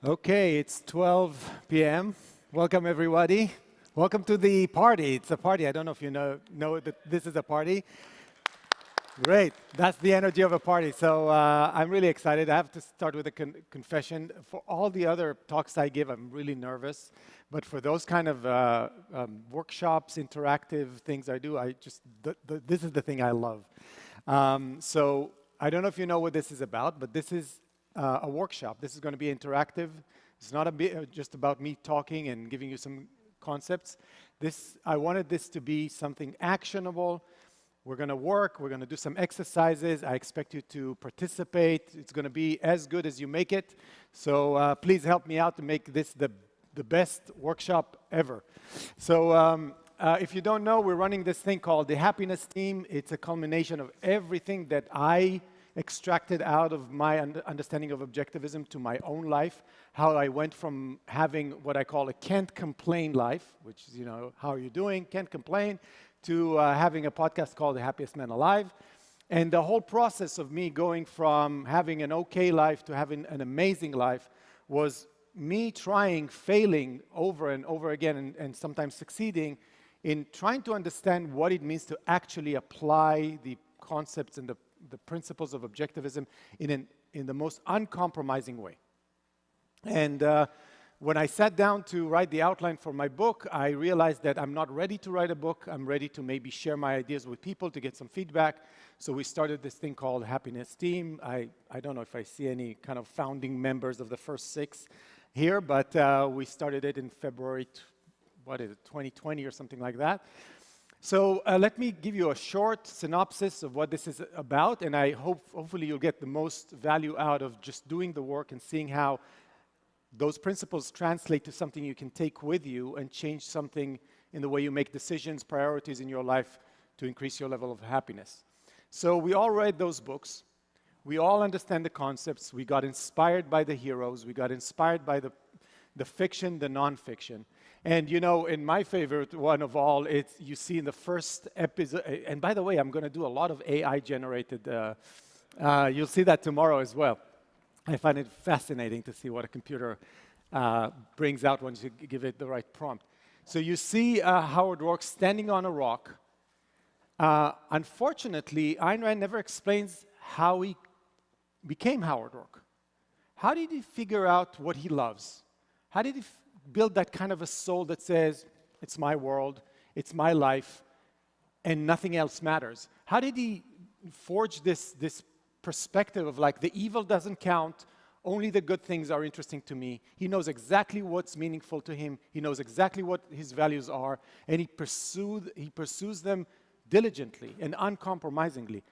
Okay, it's 12 p.m. Welcome, everybody. Welcome to the party. It's a party. I don't know if you know that this is a party. Great. That's the energy of a party. So I'm really excited. I have to start with a confession. For all the other talks I give, I'm really nervous. But for those kind of workshops, interactive things I do, this is the thing I love. So I don't know if you know what this is about, but this is a workshop. This is going to be interactive. It's not just about me talking and giving you some concepts. I wanted this to be something actionable. We're going to work. We're going to do some exercises. I expect you to participate. It's going to be as good as you make it. So please help me out to make this the best workshop ever. So if you don't know, we're running this thing called the Happiness Team. It's a culmination of everything that I extracted out of my understanding of objectivism to my own life, how I went from having what I call a can't complain life, which is, how are you doing, can't complain, to having a podcast called The Happiest Man Alive. And the whole process of me going from having an okay life to having an amazing life was me failing over and over again, and sometimes succeeding in trying to understand what it means to actually apply the concepts and the principles of objectivism in the most uncompromising way. And when I sat down to write the outline for my book, I realized that I'm not ready to write a book. I'm ready to maybe share my ideas with people to get some feedback. So we started this thing called Happiness Team. I don't know if I see any kind of founding members of the first 6 here, but we started it in February, 2020 or something like that. So let me give you a short synopsis of what this is about, and hopefully you'll get the most value out of just doing the work and seeing how those principles translate to something you can take with you and change something in the way you make decisions, priorities in your life to increase your level of happiness. So we all read those books. We all understand the concepts. We got inspired by the heroes. We got inspired by the fiction, the nonfiction. And in my favorite one of all, you see in the first episode, and by the way, I'm going to do a lot of AI generated, you'll see that tomorrow as well. I find it fascinating to see what a computer brings out once you give it the right prompt. So you see Howard Roark standing on a rock. Unfortunately, Ayn Rand never explains how he became Howard Roark. How did he figure out what he loves? How did he build that kind of a soul that says, it's my world, it's my life, and nothing else matters? How did he forge this perspective of like, the evil doesn't count, only the good things are interesting to me? He knows exactly what's meaningful to him. He knows exactly what his values are, and he pursues them diligently and uncompromisingly.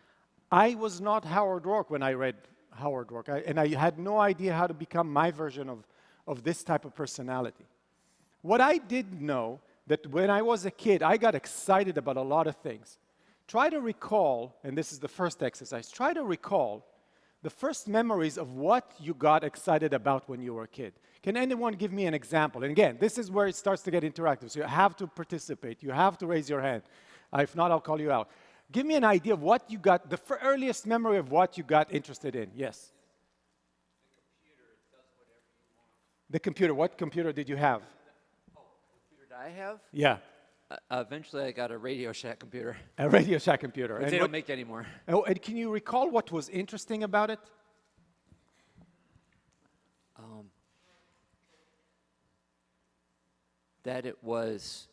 I was not Howard Roark when I read Howard Roark, and I had no idea how to become my version of this type of personality. What I did know, that when I was a kid, I got excited about a lot of things. Try to recall, and this is the first exercise, try to recall the first memories of what you got excited about when you were a kid. Can anyone give me an example? And again, this is where it starts to get interactive, so you have to participate. You have to raise your hand. If not, I'll call you out. Give me an idea of what you got, the earliest memory of what you got interested in. Yes? The computer. What computer did you have? Oh, computer did I have? Yeah. Eventually, I got a Radio Shack computer. A Radio Shack computer. But they don't make anymore. Oh, and can you recall what was interesting about it? That was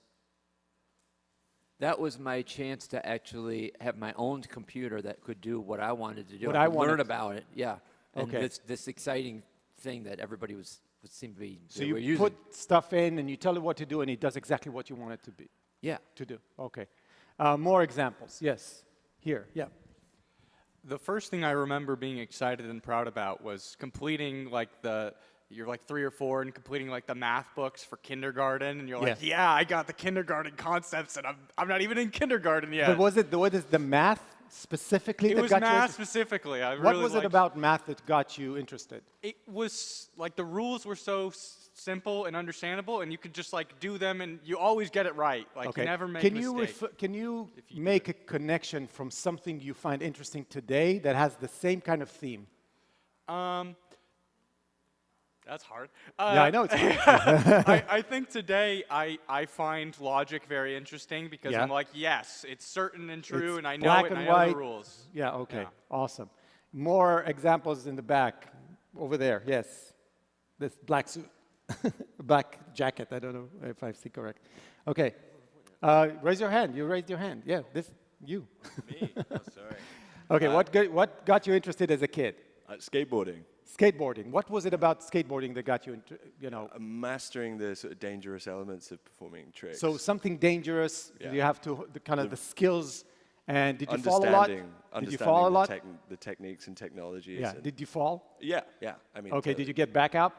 my chance to actually have my own computer that could do what I wanted to do. What I wanted. Learn about it, yeah. And Okay. this exciting thing that everybody would seem to be So you using. put stuff in and you tell it what to do and it does exactly what you want it to be. Yeah. To do. Okay. More examples. Yes. Here. Yeah. The first thing I remember being excited and proud about was completing you're like 3 or 4 and completing like the math books for kindergarten, and you're like, yeah, I got the kindergarten concepts, and I'm not even in kindergarten yet. But what is the math specifically it that was got you math interested? specifically. What was it about math that got you interested? It was like the rules were so simple and understandable, and you could just like do them, and you always get it right. Like Okay. you never make a mistake. Can you make a connection from something you find interesting today that has the same kind of theme? That's hard. Yeah, I know it's hard. I think today I find logic very interesting because Yeah. I'm like, yes, it's certain and true, It's and I know black it, and I and know white. the rules. Yeah, okay. Yeah. Awesome. More examples in the back. Over there, yes. This black suit. Black jacket. I don't know if I see correct. Okay. Raise your hand. You raised your hand. Yeah, you. Me? Oh, sorry. Okay, what got you interested as a kid? Skateboarding. Skateboarding. What was it about skateboarding that got you into, Mastering the sort of dangerous elements of performing tricks. So something dangerous, Yeah. you have to, the skills, and did you fall a lot? Did you fall a lot? The techniques and technologies. Yeah, and did you fall? yeah. I mean. Okay, did you get back up?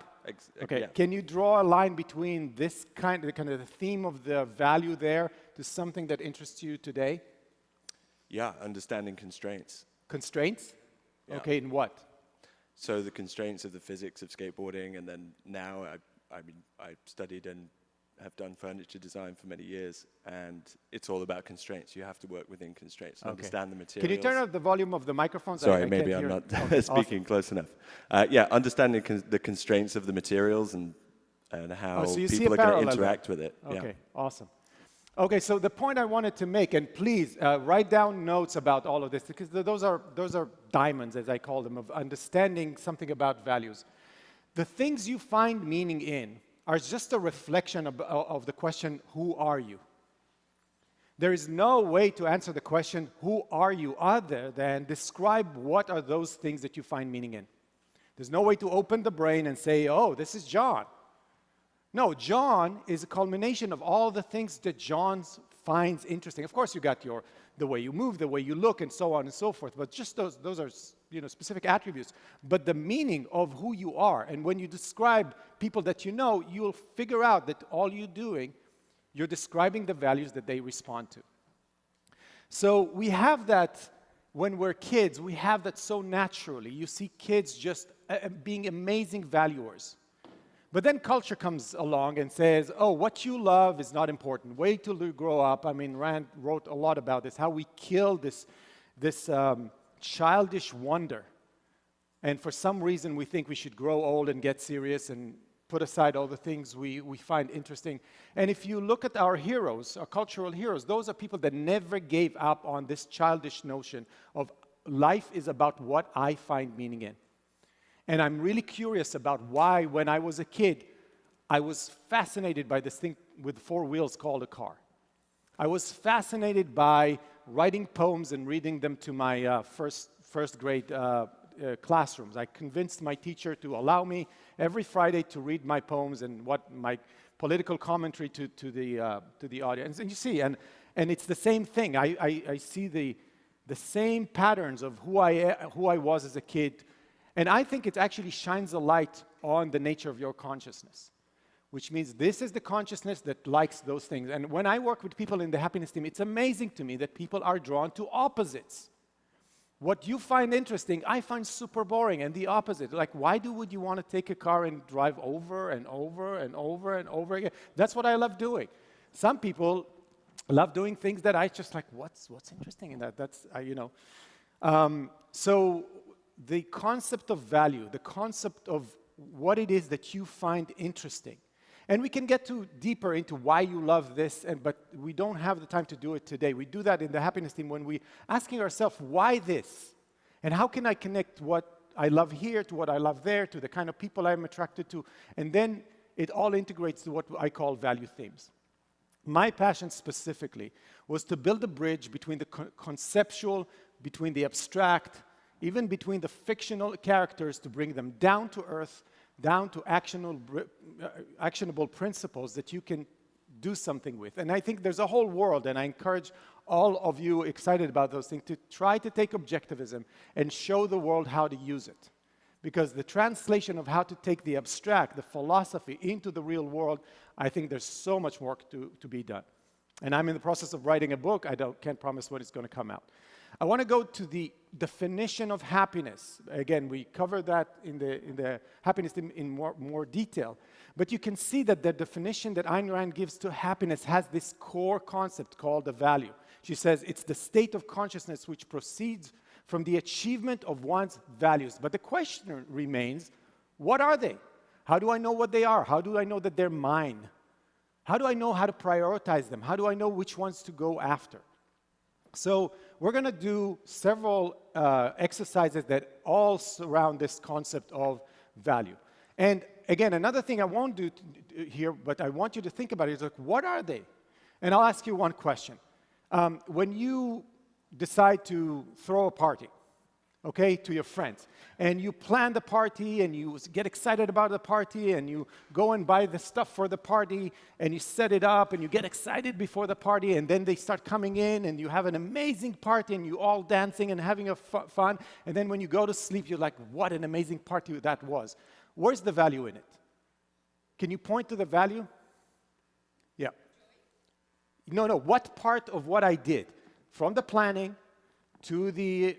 Okay, Yeah. can you draw a line between this kind of the theme of the value there to something that interests you today? Yeah, understanding constraints. Constraints? Yeah. Okay, in what? So the constraints of the physics of skateboarding, and then now I studied and have done furniture design for many years, and it's all about constraints. You have to work within constraints and understand the materials. Can you turn up the volume of the microphones? Sorry, I maybe can't I'm hear not it. Okay, speaking awesome. close enough. Yeah, understanding the constraints of the materials and how so you see a people are going parallel to there. interact with it. Okay, Yeah. awesome. Okay, so the point I wanted to make, and please write down notes about all of this, because those are diamonds, as I call them, of understanding something about values. The things you find meaning in are just a reflection of the question, who are you? There is no way to answer the question, who are you, other than describe what are those things that you find meaning in. There's no way to open the brain and say, oh, this is John. No, John is a culmination of all the things that John finds interesting. Of course, you got the way you move, the way you look, and so on and so forth, but just those are specific attributes. But the meaning of who you are, and when you describe people that you know, you'll figure out that all you're doing, you're describing the values that they respond to. So we have that when we're kids, we have that so naturally. You see kids just being amazing valuers. But then culture comes along and says, oh, what you love is not important. Wait till you grow up. I mean, Rand wrote a lot about this, how we kill this childish wonder. And for some reason, we think we should grow old and get serious and put aside all the things we find interesting. And if you look at our heroes, our cultural heroes, those are people that never gave up on this childish notion of life is about what I find meaning in. And I'm really curious about why, when I was a kid, I was fascinated by this thing with 4 wheels called a car. I was fascinated by writing poems and reading them to my first grade classrooms. I convinced my teacher to allow me every Friday to read my poems and what my political commentary to the audience. And you see, and it's the same thing. I see the same patterns of who I was as a kid. And I think it actually shines a light on the nature of your consciousness, which means this is the consciousness that likes those things. And when I work with people in the happiness team, it's amazing to me that people are drawn to opposites. What you find interesting, I find super boring, and the opposite. Like, why would you want to take a car and drive over and over and over and over again? That's what I love doing. Some people love doing things that I just like, what's interesting in that? That's, so the concept of value, the concept of what it is that you find interesting. And we can get deeper into why you love this, but we don't have the time to do it today. We do that in the happiness team when we're asking ourselves, why this? And how can I connect what I love here to what I love there, to the kind of people I'm attracted to? And then it all integrates to what I call value themes. My passion specifically was to build a bridge between the conceptual, between the abstract, even between the fictional characters, to bring them down to earth, down to actionable principles that you can do something with. And I think there's a whole world, and I encourage all of you excited about those things to try to take objectivism and show the world how to use it. Because the translation of how to take the abstract, the philosophy, into the real world, I think there's so much work to be done. And I'm in the process of writing a book. I can't promise when it's going to come out. I want to go to the definition of happiness. Again, we cover that in the happiness in more detail. But you can see that the definition that Ayn Rand gives to happiness has this core concept called the value. She says it's the state of consciousness which proceeds from the achievement of one's values. But the question remains, what are they? How do I know what they are? How do I know that they're mine? How do I know how to prioritize them? How do I know which ones to go after? So we're going to do several exercises that all surround this concept of value. And again, another thing I won't do here, but I want you to think about it, is like, what are they? And I'll ask you one question. When you decide to throw a party, okay, to your friends, and you plan the party, and you get excited about the party, and you go and buy the stuff for the party, and you set it up, and you get excited before the party, and then they start coming in, and you have an amazing party, and you all dancing and having a fun, and then when you go to sleep, you're like, what an amazing party that was. Where's the value in it? Can you point to the value? Yeah. No, what part of what I did, from the planning to the,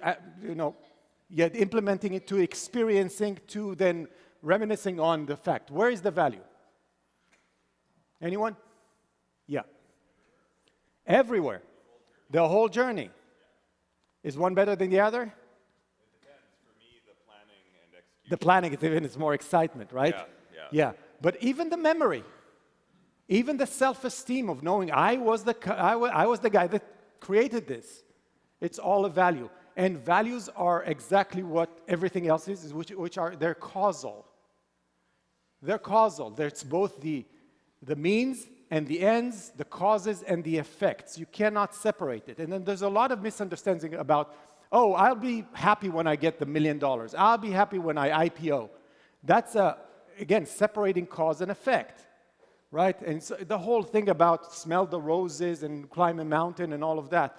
implementing it, to experiencing, to then reminiscing on the fact. Where is the value? Anyone? Yeah. Everywhere. The whole journey. Is one better than the other? It depends. For me, the planning and execution. The planning is even, it's more excitement, right? Yeah. But even the memory, even the self-esteem of knowing I was the guy that created this, it's all a value. And values are exactly what everything else is which are, they're causal. They're causal. There's both the means and the ends, the causes and the effects. You cannot separate it. And then there's a lot of misunderstanding about, oh, I'll be happy when I get the $1 million. I'll be happy when I IPO. That's, again, separating cause and effect, right? And so the whole thing about smell the roses and climb a mountain and all of that,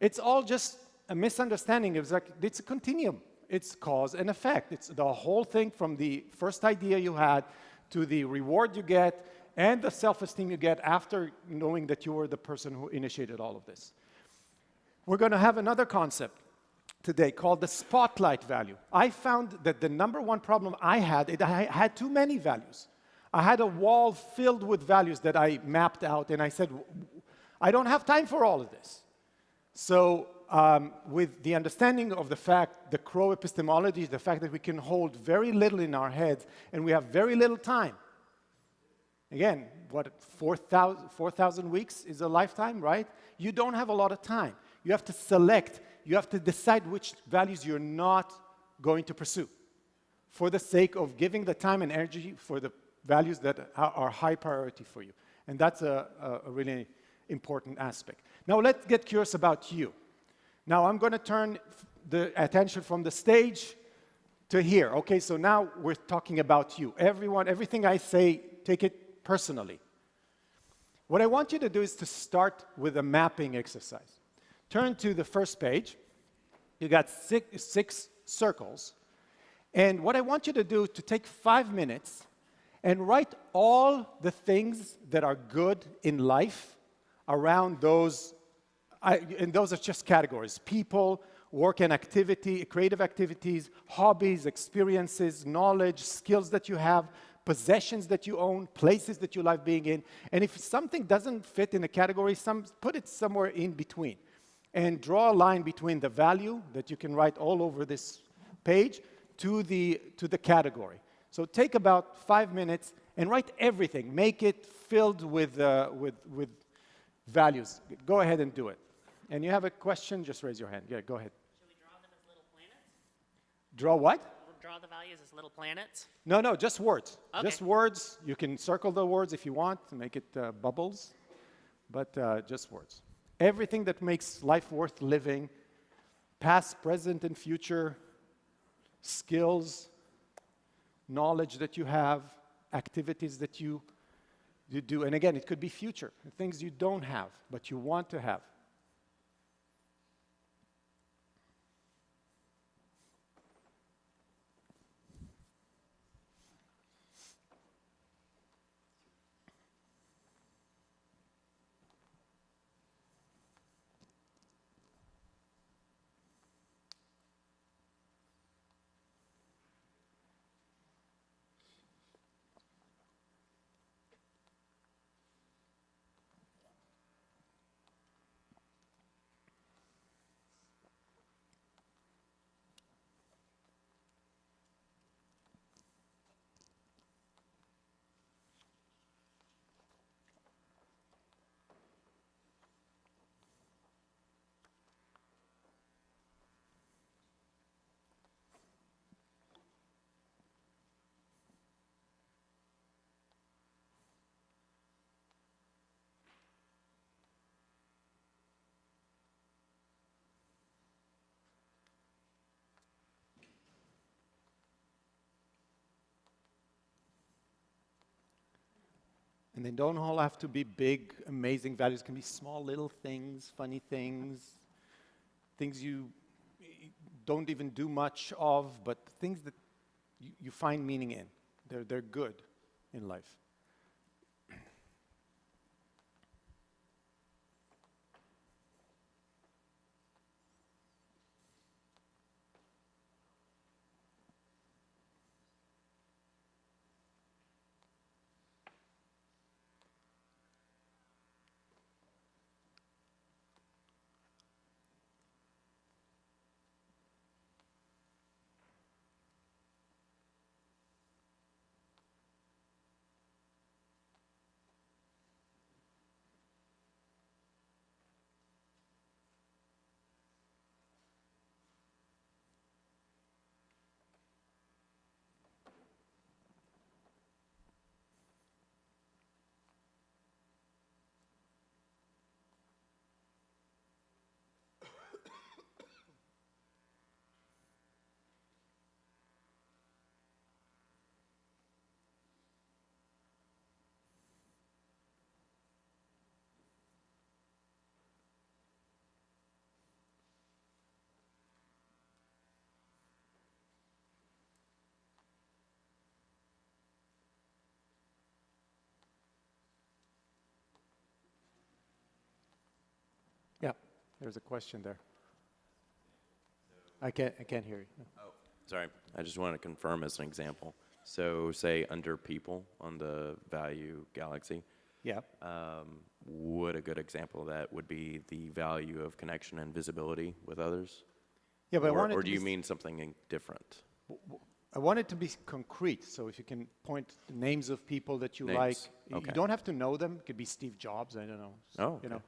it's all just a misunderstanding. It's like, it's a continuum. It's cause and effect. It's the whole thing from the first idea you had to the reward you get and the self-esteem you get after knowing that you were the person who initiated all of this. We're going to have another concept today called the spotlight value. I found that the number one problem I had too many values. I had a wall filled with values that I mapped out, and I said, I don't have time for all of this. So with the understanding of the fact, the Crow epistemology, the fact that we can hold very little in our heads and we have very little time. Again, what, 4,000 weeks is a lifetime, right? You don't have a lot of time. You have to select, you have to decide which values you're not going to pursue for the sake of giving the time and energy for the values that are high priority for you. And that's a really important aspect. Now let's get curious about you. Now I'm going to turn the attention from the stage to here. Okay, so now we're talking about you. Everyone, everything I say, take it personally. What I want you to do is to start with a mapping exercise. Turn to the first page. You got six circles. And what I want you to do is to take 5 minutes and write all the things that are good in life around those. And those are just categories: people, work and activity, creative activities, hobbies, experiences, knowledge, skills that you have, possessions that you own, places that you like being in. And if something doesn't fit in a category, put it somewhere in between. And draw a line between the value that you can write all over this page to the category. So take about 5 minutes and write everything. Make it filled with values. Go ahead and do it. And you have a question, just raise your hand. Yeah, go ahead. Should we draw them as little planets? Draw what? Draw the values as little planets? No, just words. Okay. Just words. You can circle the words if you want to make it bubbles, but just words. Everything that makes life worth living, past, present, and future, skills, knowledge that you have, activities that you do. And again, it could be future, things you don't have, but you want to have. And they don't all have to be big, amazing values. It can be small little things, funny things, things you don't even do much of, but things that you find meaning in. They're good in life. Yeah, there's a question there. I can't hear you. No. Sorry, I just want to confirm as an example. So say under people on the value galaxy, Yeah. would a good example of that would be the value of connection and visibility with others? Yeah, but Or do you mean something different? I want it to be concrete. So if you can point the names of people that you Names, like, okay. you don't have to know them. It could be Steve Jobs. I don't know. Oh, You okay. know,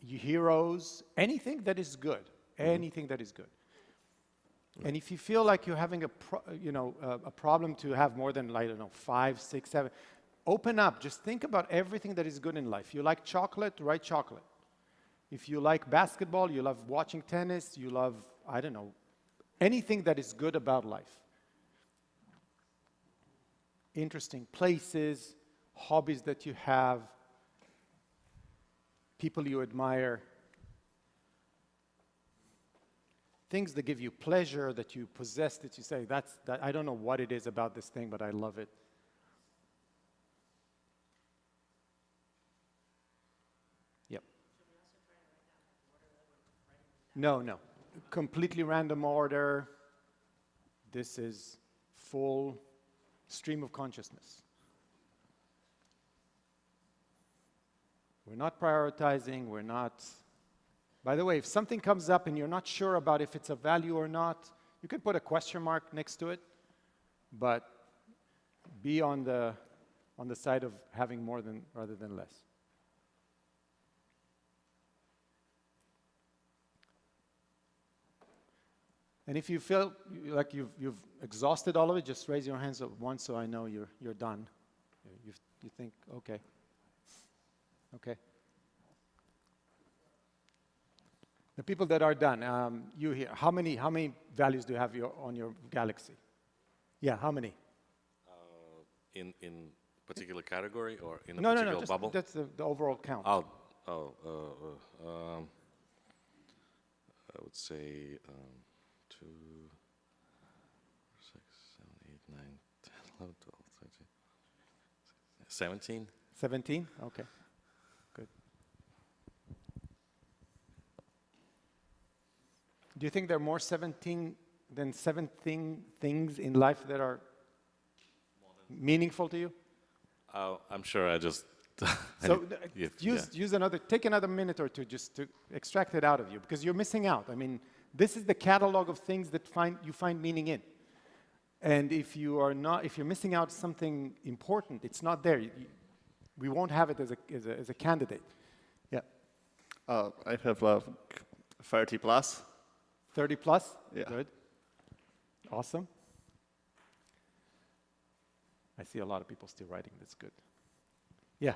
your heroes, anything that is good, anything that is good. And if you feel like you're having a problem to have more than, I don't know, 5, 6, 7, open up. Just think about everything that is good in life. You like chocolate, write chocolate. If you like basketball, you love watching tennis, you love, I don't know, anything that is good about life. Interesting places, hobbies that you have, people you admire, things that give you pleasure, that you possess, that you say, that I don't know what it is about this thing, but I love it. Yep. No. Completely random order. This is full stream of consciousness. We're not prioritizing, we're not... By the way, if something comes up and you're not sure about if it's a value or not, you can put a question mark next to it, but be on the side of having more than rather than less. And if you feel like you've exhausted all of it, just raise your hands up once so I know you're done. You think, okay. Okay. The people that are done, you here, how many values do you have on your galaxy? Yeah, how many? In particular category or in a No, particular just bubble? that's the overall count. I would say 2, 6, 7, 8, 9, 10, 11, 12, 13, 17. 17? Okay, good. Do you think there are more 17 than 17 things in life that are meaningful to you? I'm sure I just... So take another minute or two just to extract it out of you, because you're missing out. I mean, this is the catalog of things that you find meaning in. And if you're missing out something important, it's not there. We won't have it as a candidate. Yeah. I have 30 plus. 30 plus? Yeah. Good. Awesome. I see a lot of people still writing. That's good. Yeah.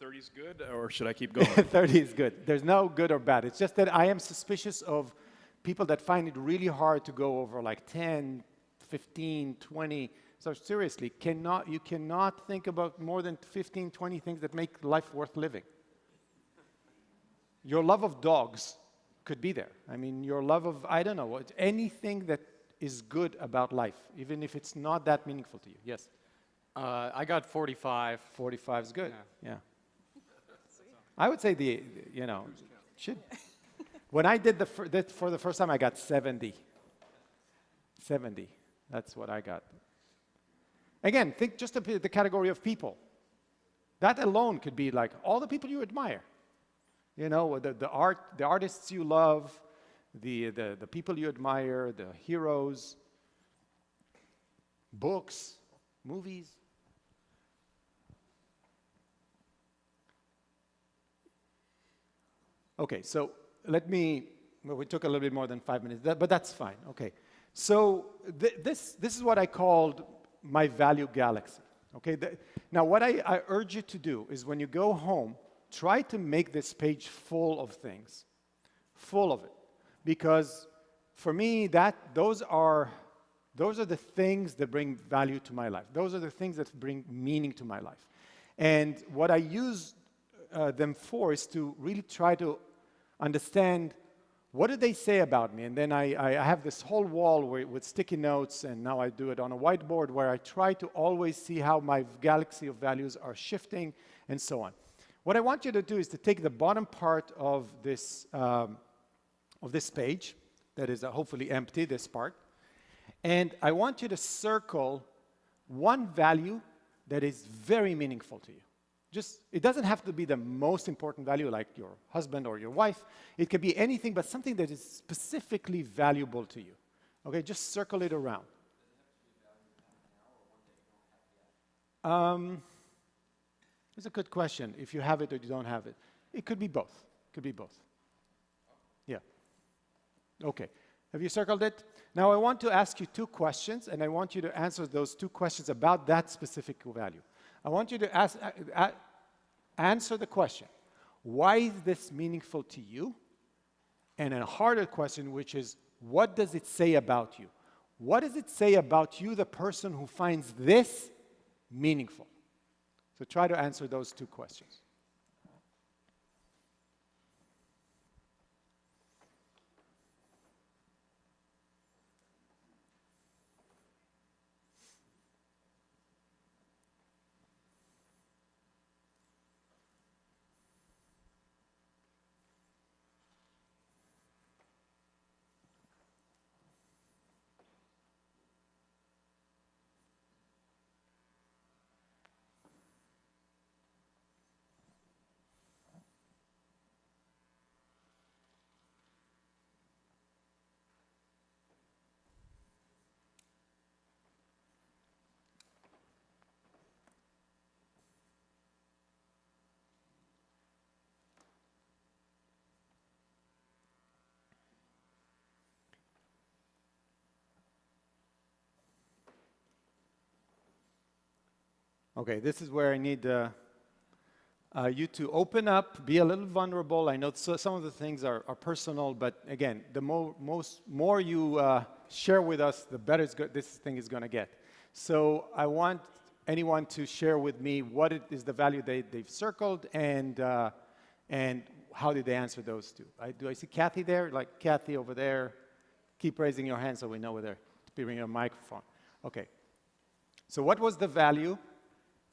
30 is good, or should I keep going? 30 is good. There's no good or bad. It's just that I am suspicious of people that find it really hard to go over like 10, 15, 20. So seriously, you cannot think about more than 15, 20 things that make life worth living. Your love of dogs could be there. I mean, your love of, I don't know, anything that is good about life, even if it's not that meaningful to you. Yes? I got 45. 45 is good. Yeah. Yeah. I would say should. When I did for the first time, I got 70. 70. That's what I got. Again, think just of the category of people. That alone could be like all the people you admire. You know, the artists you love, the people you admire, the heroes, books, movies. Okay, so we took a little bit more than 5 minutes, but that's fine, okay. So this is what I called my value galaxy, okay? Now what I urge you to do is when you go home, try to make this page full of things, full of it. Because for me, those are the things that bring value to my life. Those are the things that bring meaning to my life. And what I use them for is to really try to understand what do they say about me. And then I have this whole wall with sticky notes, and now I do it on a whiteboard where I try to always see how my galaxy of values are shifting and so on. What I want you to do is to take the bottom part of this page that is hopefully empty, this part, and I want you to circle one value that is very meaningful to you. It doesn't have to be the most important value like your husband or your wife. It could be anything, but something that is specifically valuable to you. Okay, just circle it around. It's a good question, if you have it or you don't have it. It could be both. Could be both. Yeah. Okay. Have you circled it? Now I want to ask you 2 questions, and I want you to answer those 2 questions about that specific value. I want you to answer the question, why is this meaningful to you? And a harder question, which is, what does it say about you? What does it say about you, the person who finds this meaningful? So try to answer those 2 questions. Okay, this is where I need you to open up, be a little vulnerable. I know some of the things are personal, but again, the more you share with us, the better this thing is going to get. So I want anyone to share with me what is the value they've circled, and how did they answer those 2. Do I see Kathy there? Like Kathy over there. Keep raising your hand so we know where they're bringing a microphone. Okay. So what was the value?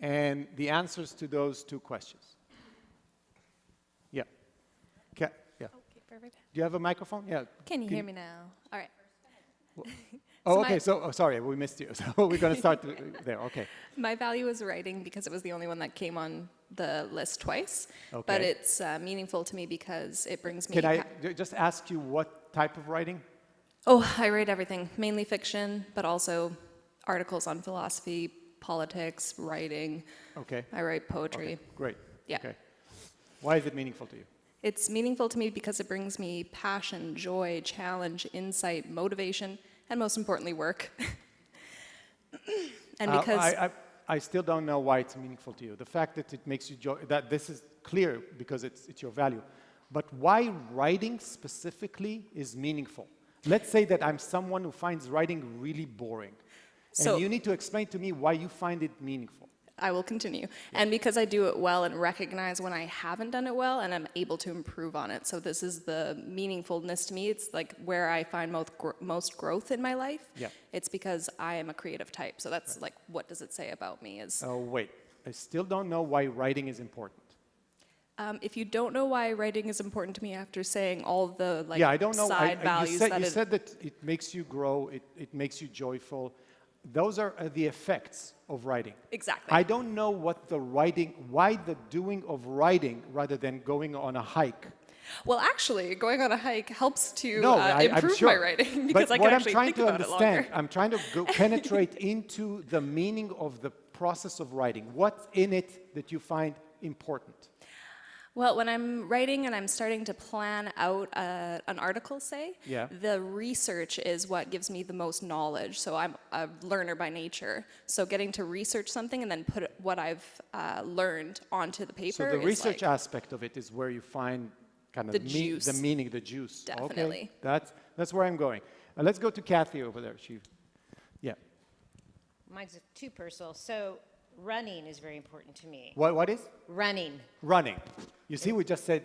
And the answers to those 2 questions. Yeah. Yeah. Okay, perfect. Do you have a microphone? Yeah. Can you hear me now? All right. Oh, okay. So, sorry, we missed you. So we're going to start there. Okay. My value is writing because it was the only one that came on the list twice. Okay. But it's meaningful to me because it brings me... Can I just ask you what type of writing? Oh, I write everything. Mainly fiction, but also articles on philosophy, politics, writing. Okay. I write poetry. Okay. Great. Yeah. Okay. Why is it meaningful to you? It's meaningful to me because it brings me passion, joy, challenge, insight, motivation, and most importantly, work. And because... I still don't know why it's meaningful to you. The fact that it makes you joy, that this is clear because it's your value. But why writing specifically is meaningful? Let's say that I'm someone who finds writing really boring. So- and you need to explain to me why you find it meaningful. I will continue. And because I do it well and recognize when I haven't done it well, and I'm able to improve on it. So this is the meaningfulness to me. It's like where I find most growth in my life. Yeah. It's because I am a creative type. So that's like, what does it say about me is, Oh, wait. I still don't know why writing is important. if you don't know why writing is important to me after saying all the like Yeah, I don't know. side values you said that it makes you grow, it makes you joyful. Those are the effects of writing. Exactly. I don't know what the writing, why the doing of writing rather than going on a hike. Well, actually, going on a hike helps to I'm improve sure. my writing because But I can what actually I'm trying think to about understand, it longer. I'm trying to penetrate into the meaning of the process of writing. What's in it that you find important? Well, when I'm writing and I'm starting to plan out an article, say, Yeah. the research is what gives me the most knowledge. So I'm a learner by nature. So getting to research something and then put what I've learned onto the paper. So the is research like, aspect of it is where you find kind of The juice. the meaning, the juice. Definitely. Okay, that's where I'm going. Let's go to Kathy over there. Yeah. Mine's too personal. So running is very important to me. What is? Running. Running. You see, we just said,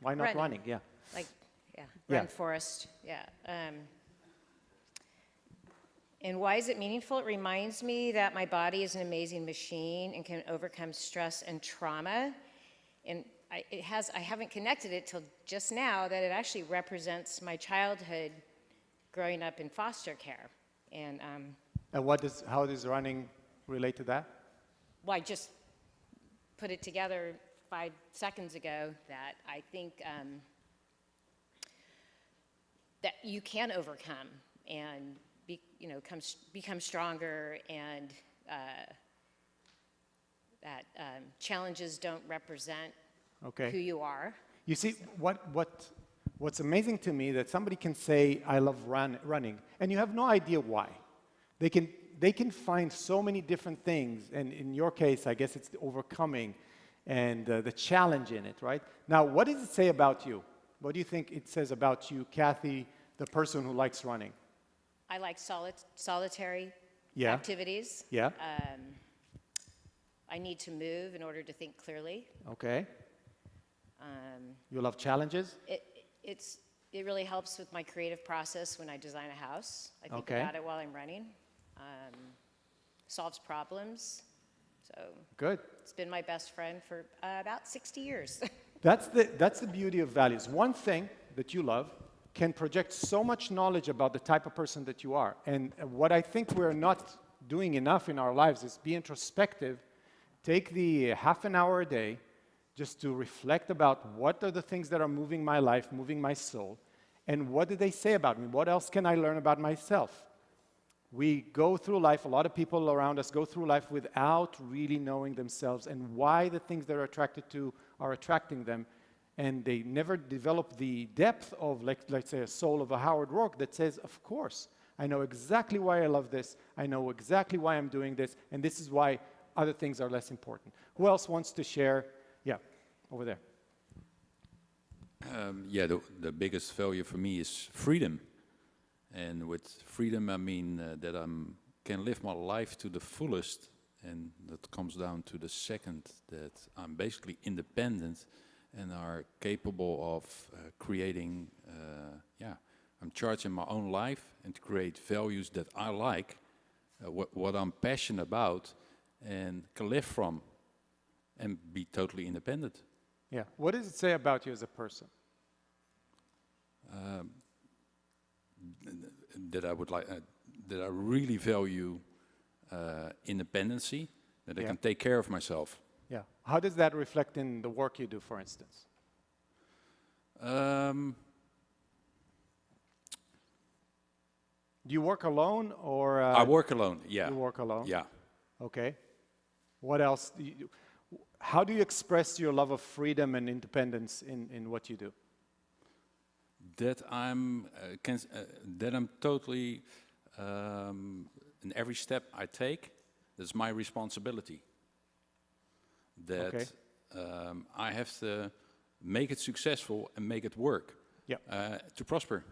why not Running. running? Yeah. Like, yeah, Yeah. run forest. Yeah. And why is it meaningful? It reminds me that my body is an amazing machine and can overcome stress and trauma. And I haven't connected it till just now that it actually represents my childhood growing up in foster care. And How does running relate to that? well, I just put it together 5 seconds ago that I think that you can overcome and become stronger, and that challenges don't represent Okay. who you are. You see, what's amazing to me that somebody can say, I love running, and you have no idea why. They can find so many different things, and in your case, I guess it's the overcoming and the challenge in it, right? Now, what does it say about you? What do you think it says about you, Kathy, the person who likes running? I like solitary Yeah. activities. Yeah. I need to move in order to think clearly. Okay. You love challenges? It really helps with my creative process when I design a house. I think Okay. about it while I'm running. Solves problems. So Good. it's been my best friend for about 60 years. That's the beauty of values. One thing that you love can project so much knowledge about the type of person that you are. And what I think we're not doing enough in our lives is be introspective, take the half an hour a day just to reflect about what are the things that are moving my life, moving my soul, and what do they say about me? What else can I learn about myself? We go through life, a lot of people around us go through life without really knowing themselves and why the things they're attracted to are attracting them. And they never develop the depth of, let's say, a soul of a Howard Rourke that says, of course, I know exactly why I love this. I know exactly why I'm doing this. And this is why other things are less important. Who else wants to share? Yeah, over there. The biggest value for me is freedom. And with freedom, I mean that I can live my life to the fullest. And that comes down to the second, that I'm basically independent and are capable of creating, I'm charging my own life and to create values that I like, what I'm passionate about, and can live from and be totally independent. Yeah. What does it say about you as a person? That I would like, that I really value independency, that I can take care of myself. Yeah. How does that reflect in the work you do, for instance? Do you work alone, or? I work alone, yeah. You work alone? Yeah. Okay. What else? How do you express your love of freedom and independence in what you do? That I'm totally, in every step I take, that's my responsibility. That I have to make it successful and make it work to prosper.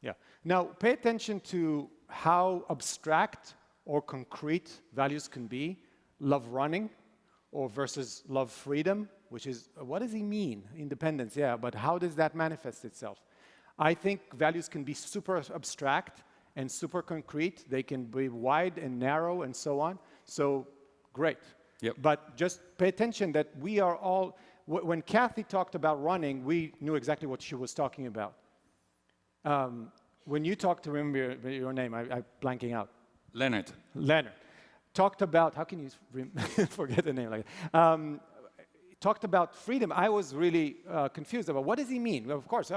Yeah. Now, pay attention to how abstract or concrete values can be. Love running or versus love freedom, which is, what does he mean? Independence, yeah, but how does that manifest itself? I think values can be super abstract and super concrete. They can be wide and narrow and so on. So, great. Yep. But just pay attention that we are all, when Kathy talked about running, we knew exactly what she was talking about. When you talked to, remember your name, I'm blanking out. Leonard. Leonard. Talked about, how can you forget the name like that? Talked about freedom. I was really confused about what does he mean? Well, of course,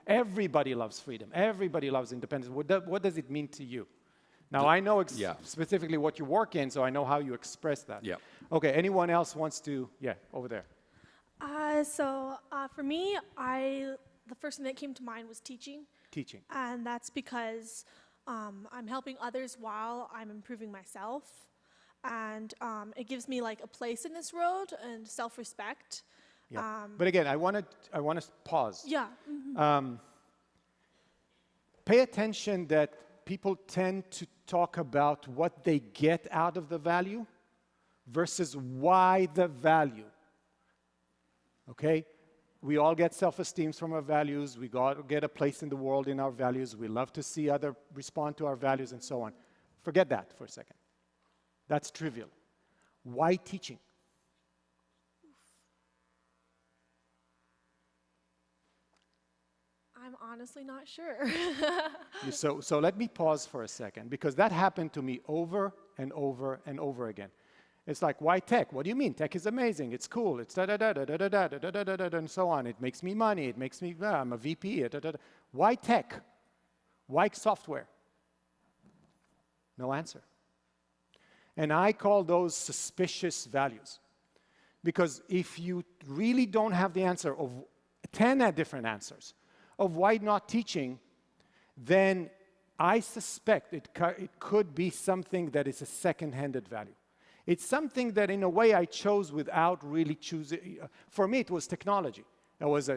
everybody loves freedom. Everybody loves independence. What does it mean to you? Now, I know specifically what you work in, so I know how you express that. Yeah. Okay, anyone else wants to, yeah, over there. For me, the first thing that came to mind was teaching. Teaching. And that's because I'm helping others while I'm improving myself. And it gives me like a place in this world and self-respect. Yeah. But again, I want to pause. Yeah. Mm-hmm. Pay attention that people tend to talk about what they get out of the value versus why the value. Okay? We all get self-esteem from our values. We get a place in the world in our values. We love to see others respond to our values and so on. Forget that for a second. That's trivial. Why teaching? I'm honestly not sure. So let me pause for a second, because that happened to me over and over and over again. It's like, why tech? What do you mean? Tech is amazing. It's cool. It's da-da-da-da-da-da-da-da-da-da-da, and so on. It makes me money. It makes me, I'm a VP. Da-da-da. Why tech? Why software? No answer. And I call those suspicious values. Because if you really don't have the answer of 10 different answers of why not teaching, then I suspect it could be something that is a second-handed value. It's something that, in a way, I chose without really choosing. For me, it was technology. I was,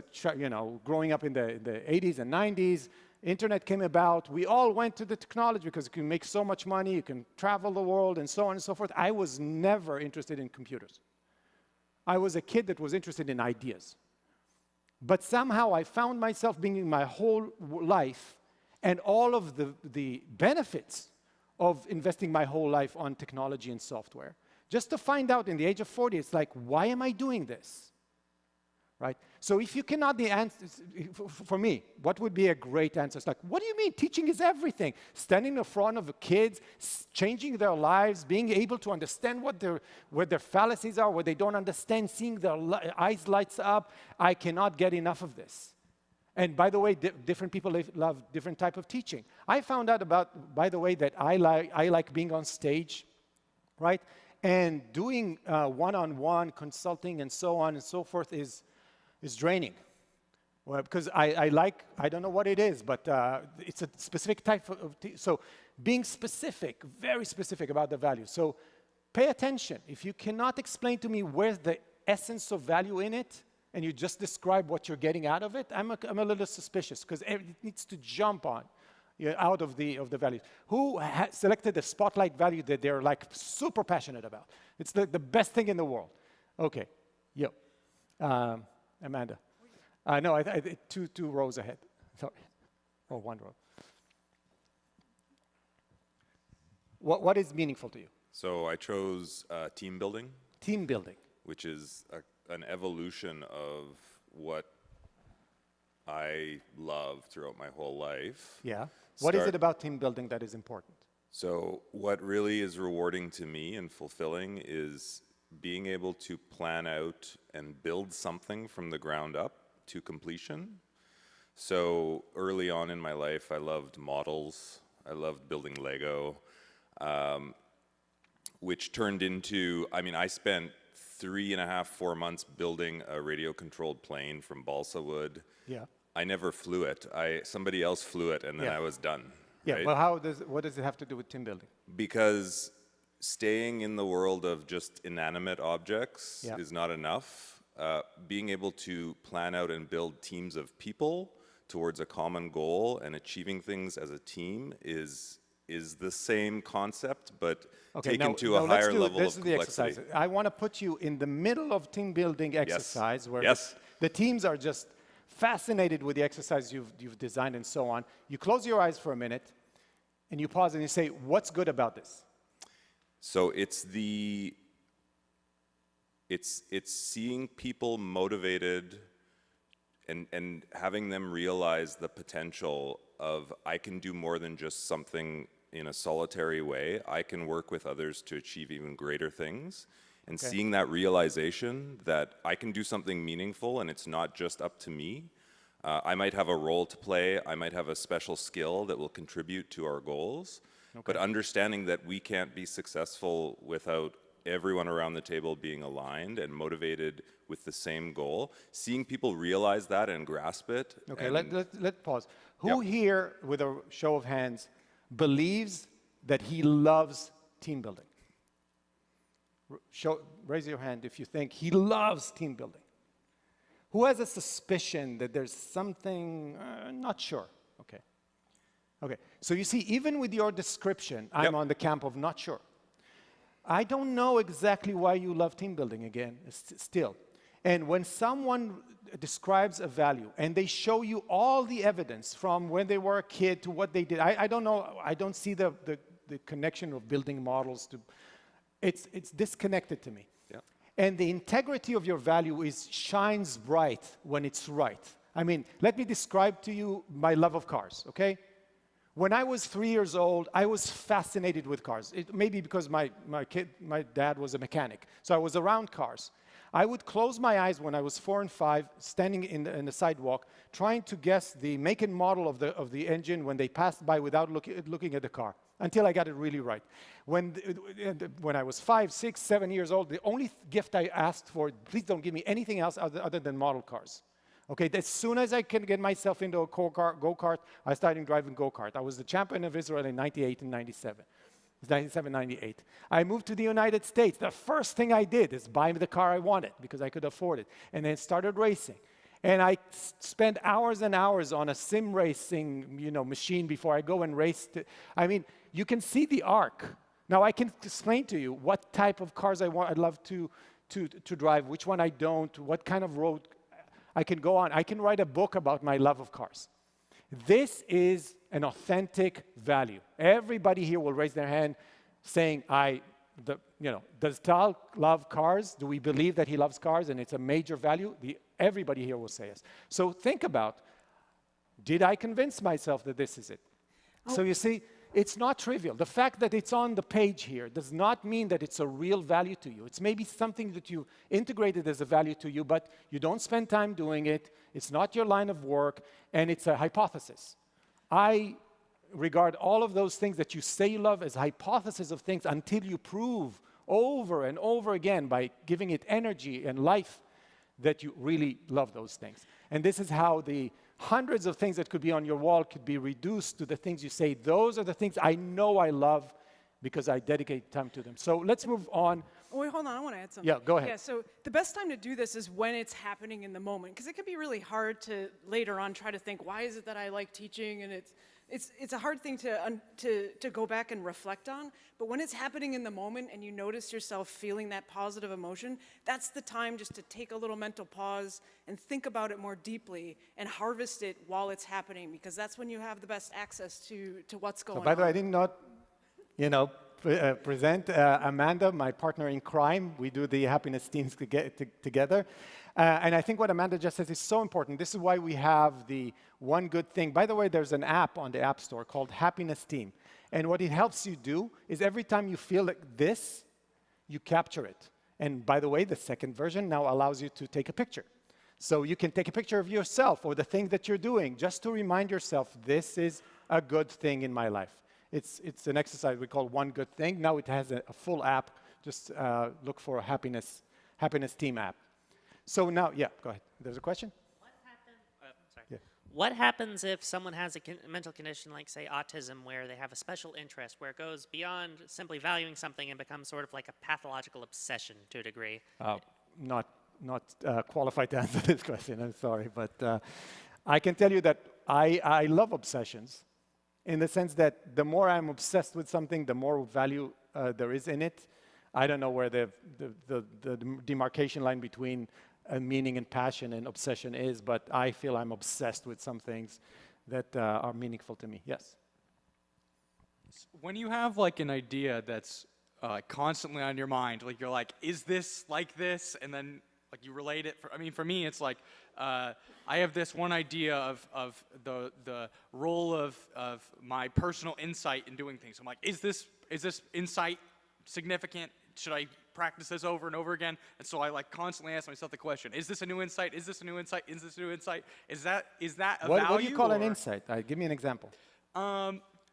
growing up in the 80s and 90s. Internet came about. We all went to the technology because you can make so much money. You can travel the world and so on and so forth. I was never interested in computers. I was a kid that was interested in ideas. But somehow I found myself being in my whole life and all of the benefits of investing my whole life on technology and software. Just to find out in the age of 40, it's like, why am I doing this? Right? So if you cannot, the answer, for me, what would be a great answer? It's like, what do you mean? Teaching is everything. Standing in front of the kids, changing their lives, being able to understand what their fallacies are, what they don't understand, seeing their eyes lights up. I cannot get enough of this. And by the way, different people love different type of teaching. I found out about, by the way, that I like being on stage, right? And doing one-on-one consulting and so on and so forth is draining. Well, because I don't know what it is, but it's a specific type of, so being specific, very specific about the value. So pay attention. If you cannot explain to me where's the essence of value in it, and you just describe what you're getting out of it, I'm a little suspicious, because it needs to jump on out of the values. Who selected the spotlight value that they're like super passionate about? It's the best thing in the world. Okay, Amanda. No, I two rows ahead. Sorry, or one row. What is meaningful to you? So I chose team building. Team building. Which is an evolution of what I love throughout my whole life. Yeah. What is it about team building that is important? So what really is rewarding to me and fulfilling is being able to plan out and build something from the ground up to completion. So early on in my life, I loved models. I loved building Lego, which turned into, I spent 3.5, 4 months building a radio-controlled plane from balsa wood. Yeah. I never flew it. Somebody else flew it, and then I was done. Yeah, right? well, what does it have to do with team building? Because staying in the world of just inanimate objects is not enough. Being able to plan out and build teams of people towards a common goal and achieving things as a team is is the same concept, but Okay, taken to a let's higher do level this of is the complexity. exercise. I want to put you in the middle of team building exercise where Yes. the teams are just fascinated with the exercise you've designed and so on. You close your eyes for a minute and you pause and you say, what's good about this? So it's seeing people motivated and having them realize the potential of I can do more than just something in a solitary way. I can work with others to achieve even greater things. And seeing that realization that I can do something meaningful and it's not just up to me. I might have a role to play. I might have a special skill that will contribute to our goals. But understanding that we can't be successful without everyone around the table being aligned and motivated with the same goal, seeing people realize that and grasp it. Okay, let's pause. Who here, with a show of hands, believes that he loves team building? Raise your hand if you think he loves team building. Who has a suspicion that there's something, not sure? Okay. Okay, so you see, even with your description, I'm on the camp of not sure. I don't know exactly why you love team building again, still. And when someone describes a value and they show you all the evidence from when they were a kid to what they did, I don't know, I don't see the connection of building models to, it's disconnected to me. Yeah. And the integrity of your value shines bright when it's right. I mean, let me describe to you my love of cars, okay? When I was 3 years old, I was fascinated with cars. It may be because my dad was a mechanic, so I was around cars. I would close my eyes when I was 4 and 5, standing in the sidewalk, trying to guess the make and model of the engine when they passed by without looking at the car, until I got it really right. When I was 5, 6, 7 years old, the only gift I asked for, please don't give me anything else other than model cars. Okay, as soon as I can get myself into a go-kart, I started driving go-kart. I was the champion of Israel in 98 and 97. It was 97, 98. I moved to the United States. The first thing I did is buy the car I wanted because I could afford it. And then started racing. And I spent hours and hours on a sim racing, machine before I go and race. I mean, you can see the arc. Now I can explain to you what type of cars I'd love to drive, which one I don't, what kind of road I can go on. I can write a book about my love of cars. This is an authentic value. Everybody here will raise their hand saying, does Tal love cars? Do we believe that he loves cars and it's a major value? Everybody here will say yes. So think about, did I convince myself that this is it? So you see, it's not trivial. The fact that it's on the page here does not mean that it's a real value to you. It's maybe something that you integrated as a value to you, but you don't spend time doing it. It's not your line of work, and it's a hypothesis. I regard all of those things that you say you love as hypotheses of things until you prove over and over again by giving it energy and life that you really love those things. And this is how the hundreds of things that could be on your wall could be reduced to the things you say, those are the things I know I love because I dedicate time to them. So let's move on. Wait, hold on, I want to add something. Yeah, go ahead. Yeah, so the best time to do this is when it's happening in the moment, because it can be really hard to later on try to think, why is it that I like teaching? And it's a hard thing to go back and reflect on, but when it's happening in the moment and you notice yourself feeling that positive emotion, that's the time just to take a little mental pause and think about it more deeply and harvest it while it's happening, because that's when you have the best access to what's going on. By the way, I did not, present Amanda, my partner in crime. We do the happiness teams together. And I think what Amanda just says is so important. This is why we have the one good thing. By the way, there's an app on the App Store called Happiness Team. And what it helps you do is every time you feel like this, you capture it. And by the way, the second version now allows you to take a picture. So you can take a picture of yourself or the thing that you're doing just to remind yourself, this is a good thing in my life. It's an exercise we call One Good Thing. Now it has a full app. Just look for a Happiness Team app. So now, yeah, go ahead. There's a question? What happens if someone has a mental condition like, say, autism, where they have a special interest, where it goes beyond simply valuing something and becomes sort of like a pathological obsession to a degree? Not qualified to answer this question, I'm sorry. But I can tell you that I love obsessions. in the sense that the more I'm obsessed with something, the more value there is in it. I don't know where the demarcation line between meaning and passion and obsession is, but I feel I'm obsessed with some things that are meaningful to me. Yes? When you have like an idea that's constantly on your mind, like you're like, is this like this? And then like you relate it. For me, it's like I have this one idea of the role of my personal insight in doing things. I'm like, is this insight significant? Should I practice this over and over again? And so I like constantly ask myself the question: is this a new insight? Is this a new insight? Is this a new insight? Is that a value? What do you call an insight? Give me an example.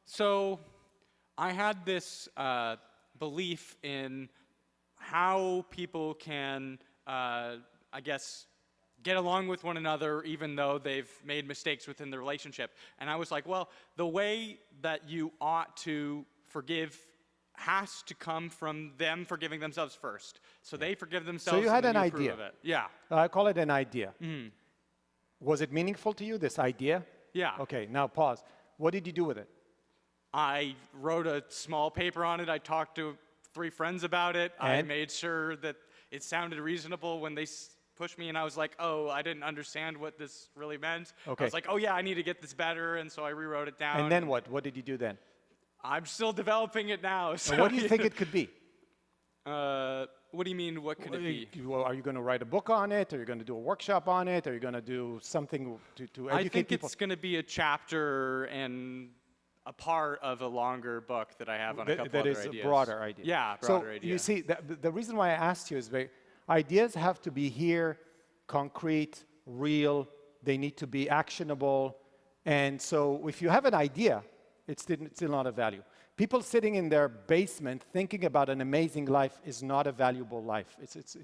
So I had this belief in how people can, I guess, get along with one another even though they've made mistakes within the relationship. And I was like, well, the way that you ought to forgive has to come from them forgiving themselves first. So they forgive themselves. So you had and an then you idea. approve of it. Yeah. I call it an idea. Mm. Was it meaningful to you, this idea? Yeah. Okay, now pause. What did you do with it? I wrote a small paper on it. I talked to 3 friends about it. I And? made sure that it sounded reasonable when they pushed me, and I was like, oh, I didn't understand what this really meant. Okay. I was like, oh yeah, I need to get this better, and so I rewrote it down. And then what? What did you do then? I'm still developing it now. So And what do you think it could be? What do you mean, what could it be? Well, are you going to write a book on it? Are you going to do a workshop on it? Are you going to do something to educate I think people? it's going to be a chapter and a part of a longer book that I have on a couple that other is ideas. a broader idea. Yeah, broader idea. You see, the reason why I asked you is ideas have to be here, concrete, real. They need to be actionable. And so if you have an idea, it's still not a value. People sitting in their basement thinking about an amazing life is not a valuable life.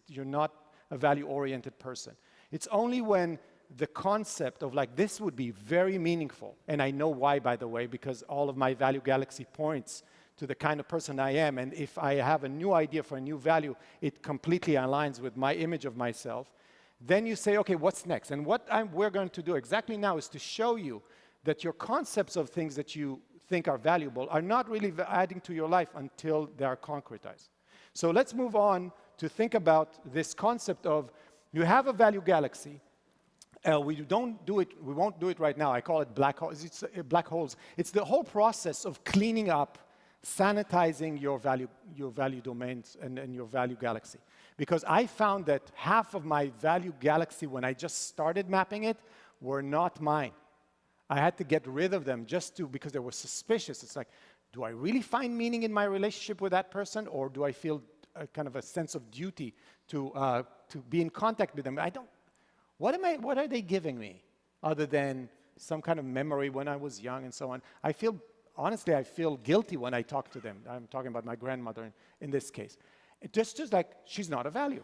You're not a value-oriented person. It's only when the concept of like, this would be very meaningful, and I know why, by the way, because all of my value galaxy points to the kind of person I am, and if I have a new idea for a new value, it completely aligns with my image of myself. Then you say, okay, what's next? And what we're going to do exactly now is to show you that your concepts of things that you think are valuable are not really adding to your life until they are concretized. So let's move on to think about this concept of you have a value galaxy. We won't do it right now. I call it black holes. It's black holes. It's the whole process of cleaning up, sanitizing your value domains and your value galaxy. Because I found that half of my value galaxy, when I just started mapping it, were not mine. I had to get rid of them because they were suspicious. It's like, do I really find meaning in my relationship with that person, or do I feel kind of a sense of duty to be in contact with them? What are they giving me other than some kind of memory when I was young and so on? Honestly, I feel guilty when I talk to them. I'm talking about my grandmother in this case. Just like she's not a value.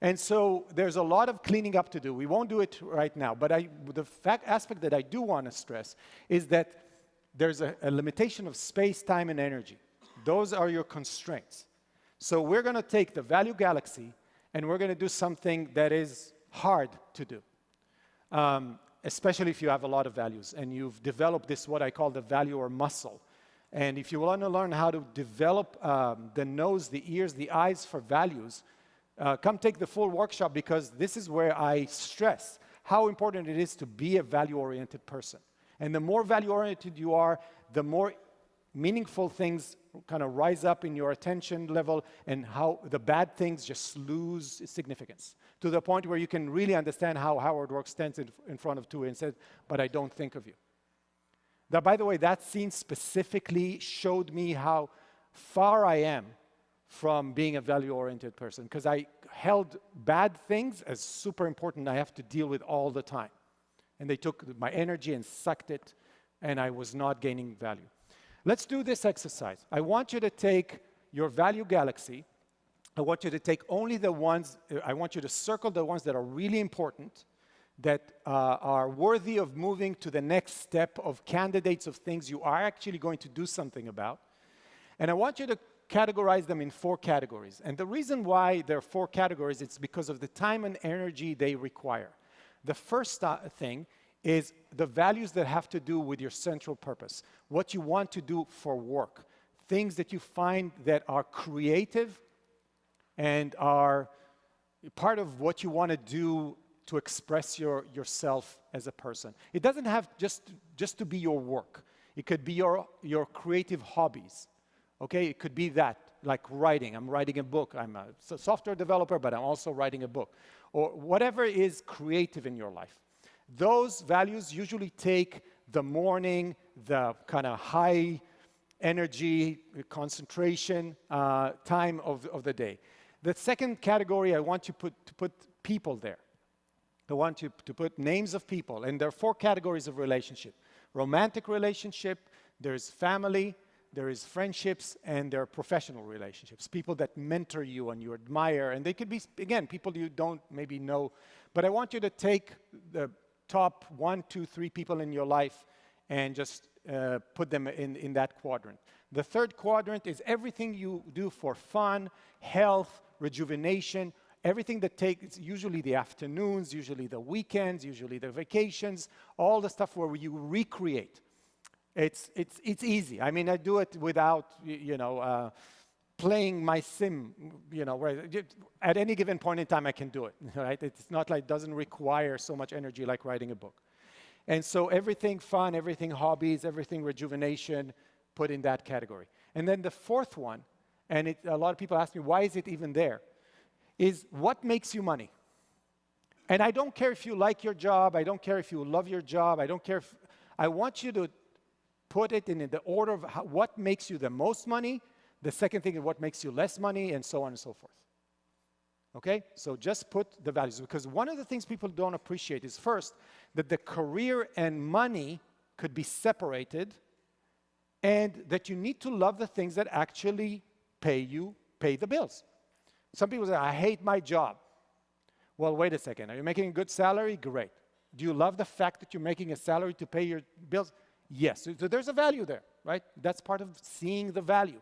And so there's a lot of cleaning up to do. We won't do it right now, but the aspect that I do want to stress is that there's a limitation of space, time, and energy. Those are your constraints. So we're going to take the value galaxy and we're going to do something that is hard to do, especially if you have a lot of values and you've developed this, what I call the value or muscle. And if you want to learn how to develop the nose, the ears, the eyes for values, come take the full workshop, because this is where I stress how important it is to be a value-oriented person. And the more value-oriented you are, the more meaningful things kind of rise up in your attention level, and how the bad things just lose significance, to the point where you can really understand how Howard Roark stands in front of two and says, but I don't think of you. That, by the way, that scene specifically showed me how far I am from being a value-oriented person, because I held bad things as super important. I have to deal with all the time. And they took my energy and sucked it, and I was not gaining value. Let's do this exercise. I want you to take your value galaxy. I want you to take only the ones, I want you to circle the ones that are really important, that are worthy of moving to the next step of candidates of things you are actually going to do something about. And I want you to categorize them in 4 categories. And the reason why there are 4 categories, it's because of the time and energy they require. The first thing is the values that have to do with your central purpose, what you want to do for work, things that you find that are creative and are part of what you want to do to express yourself as a person. It doesn't have just to be your work. It could be your creative hobbies, okay? It could be that, like writing. I'm writing a book. I'm a software developer, but I'm also writing a book. Or whatever is creative in your life. Those values usually take the morning, the kind of high energy, concentration time of the day. The second category, I want you to put people there. I want you to put names of people, and there are 4 categories of relationship. Romantic relationship, there's family, there is friendships, and there are professional relationships. People that mentor you and you admire, and they could be, again, people you don't maybe know. But I want you to take the top 1, 2, 3 people in your life and just put them in that quadrant. The third quadrant is everything you do for fun, health, rejuvenation, everything that takes, usually the afternoons, usually the weekends, usually the vacations, all the stuff where you recreate. It's easy. I mean, I do it without, playing my sim, where at any given point in time I can do it, right? It's not like it doesn't require so much energy like writing a book. And so everything fun, everything hobbies, everything rejuvenation, put in that category. And then the fourth one, and a lot of people ask me, why is it even there? Is what makes you money? And I don't care if you like your job, I don't care if you love your job, I don't care if, I want you to put it in the order of what makes you the most money, the second thing is what makes you less money, and so on and so forth. Okay? So just put the values, because one of the things people don't appreciate is first, that the career and money could be separated, and that you need to love the things that actually pay the bills. Some people say, I hate my job. Well, wait a second. Are you making a good salary? Great. Do you love the fact that you're making a salary to pay your bills? Yes. So there's a value there, right? That's part of seeing the value.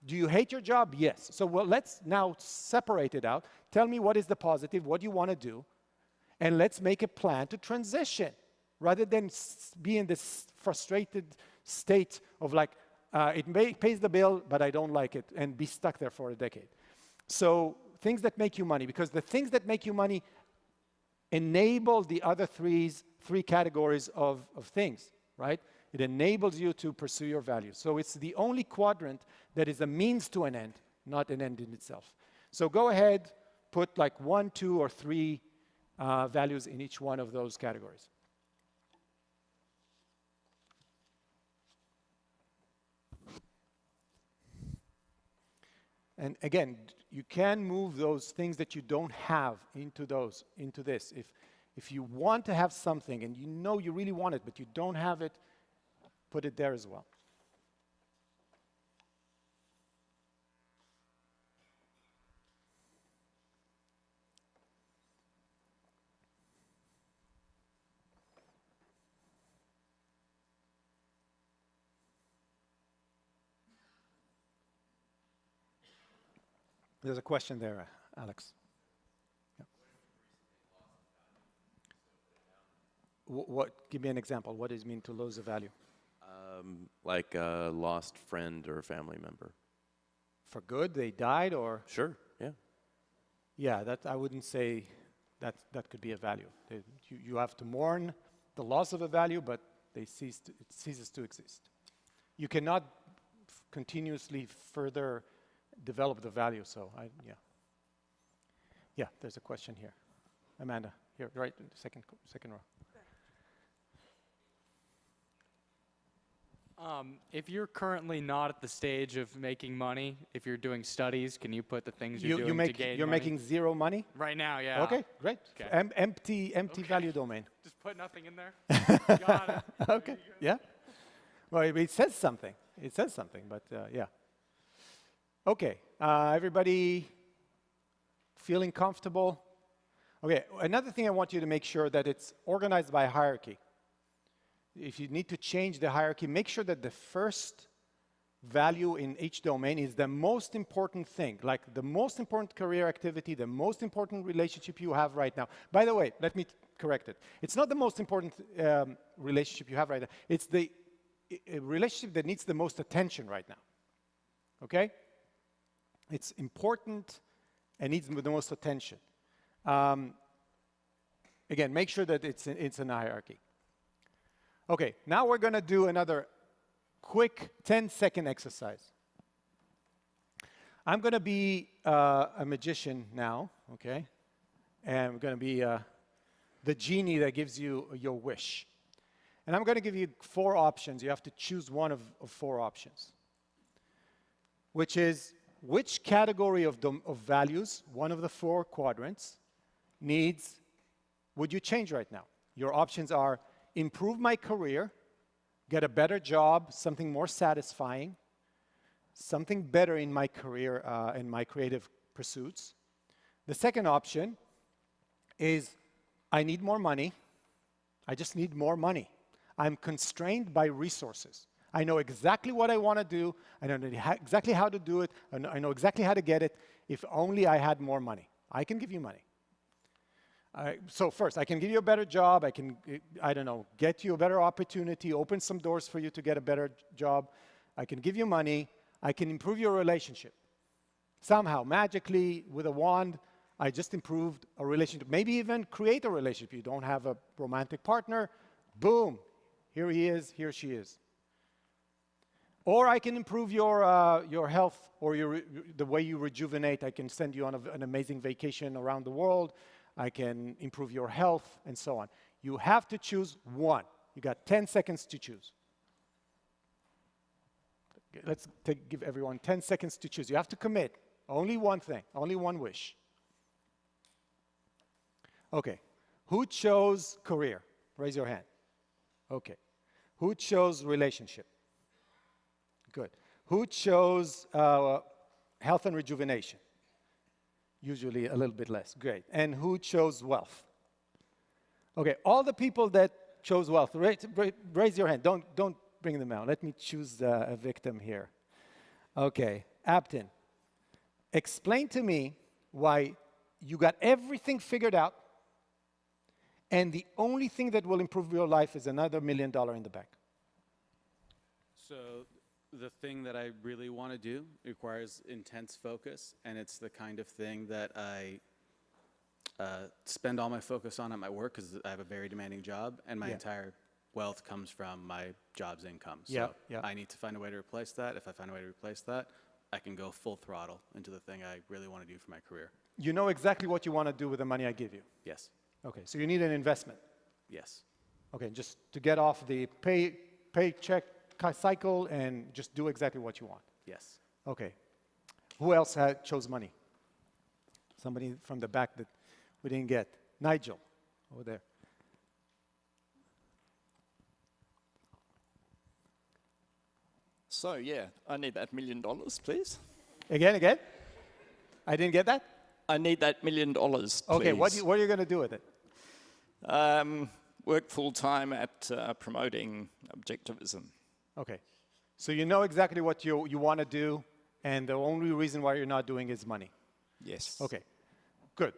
Do you hate your job? Yes. So let's now separate it out. Tell me what is the positive, what do you want to do, and let's make a plan to transition, rather than be in this frustrated state of like, it pays the bill, but I don't like it, and be stuck there for a decade. So things that make you money, because the things that make you money enable the other three categories of things, right? It enables you to pursue your values. So it's the only quadrant that is a means to an end, not an end in itself. So go ahead, put like 1, 2, or 3 values in each one of those categories. And again, you can move those things that you don't have into this. If you want to have something and you know you really want it, but you don't have it, put it there as well. There's a question there, Alex. Yeah. Give me an example. What does it mean to lose the value? Like a lost friend or a family member. For good? They died, or? Sure, yeah. Yeah, that I wouldn't say that could be a value. You have to mourn the loss of a value, but it ceases to exist. You cannot continuously further develop the value, so yeah. Yeah, there's a question here. Amanda, here, right in the second row. If you're currently not at the stage of making money, if you're doing studies, can you put the things you're doing to gain You're money? making zero money? Right now, yeah. Okay, great. Okay. Empty value domain. Just put nothing in there? Got it. Okay, yeah. Well, it says something. It says something, but yeah. Okay, everybody feeling comfortable? Okay, another thing I want you to make sure that it's organized by hierarchy. If you need to change the hierarchy, make sure that the first value in each domain is the most important thing, like the most important career activity, the most important relationship you have right now. By the way, let me correct it. It's not the most important relationship you have right now. It's the relationship that needs the most attention right now. Okay? It's important and needs the most attention. Again, make sure that it's in a hierarchy. Okay, now we're going to do another quick 10-second exercise. I'm going to be a magician now, okay? And I'm going to be the genie that gives you your wish. And I'm going to give you 4 options. You have to choose one of 4 options, which is which category of values, one of the 4 quadrants, would you change right now? Your options are improve my career, get a better job, something more satisfying, something better in my career and my creative pursuits. The second option is I need more money. I just need more money. I'm constrained by resources. I know exactly what I want to do. I know exactly how to do it. I know exactly how to get it. If only I had more money. I can give you money. So first, I can give you a better job. I can, I don't know, get you a better opportunity, open some doors for you to get a better job. I can give you money. I can improve your relationship. Somehow, magically, with a wand, I just improved a relationship. Maybe even create a relationship. You don't have a romantic partner. Boom. Here he is. Here she is. Or I can improve your health or the way you rejuvenate. I can send you on an amazing vacation around the world. I can improve your health, and so on. You have to choose one. You got 10 seconds to choose. Okay, let's give everyone 10 seconds to choose. You have to commit. Only one thing, only one wish. Okay. Who chose career? Raise your hand. Okay. Who chose relationship? Good. Who chose health and rejuvenation? Usually a little bit less. Great. And who chose wealth? Okay, all the people that chose wealth, raise your hand. Don't bring them out. Let me choose a victim here. Okay, Abtin, explain to me why you got everything figured out and the only thing that will improve your life is another $1 million in the bank. So the thing that I really want to do requires intense focus, and it's the kind of thing that I spend all my focus on at my work because I have a very demanding job, and my entire wealth comes from my job's income. So I need to find a way to replace that. If I find a way to replace that, I can go full throttle into the thing I really want to do for my career. You know exactly what you want to do with the money I give you? Yes. Okay, so you need an investment? Yes. Okay, just to get off the paycheck cycle and just do exactly what you want? Yes. Okay. Who else chose money? Somebody from the back that we didn't get. Nigel, over there. So, yeah, I need that $1 million, please. Again? I didn't get that? I need that $1 million, please. Okay, what are you going to do with it? Work full-time at promoting objectivism. Okay. So you know exactly what you want to do, and the only reason why you're not doing is money. Yes. Okay. Good.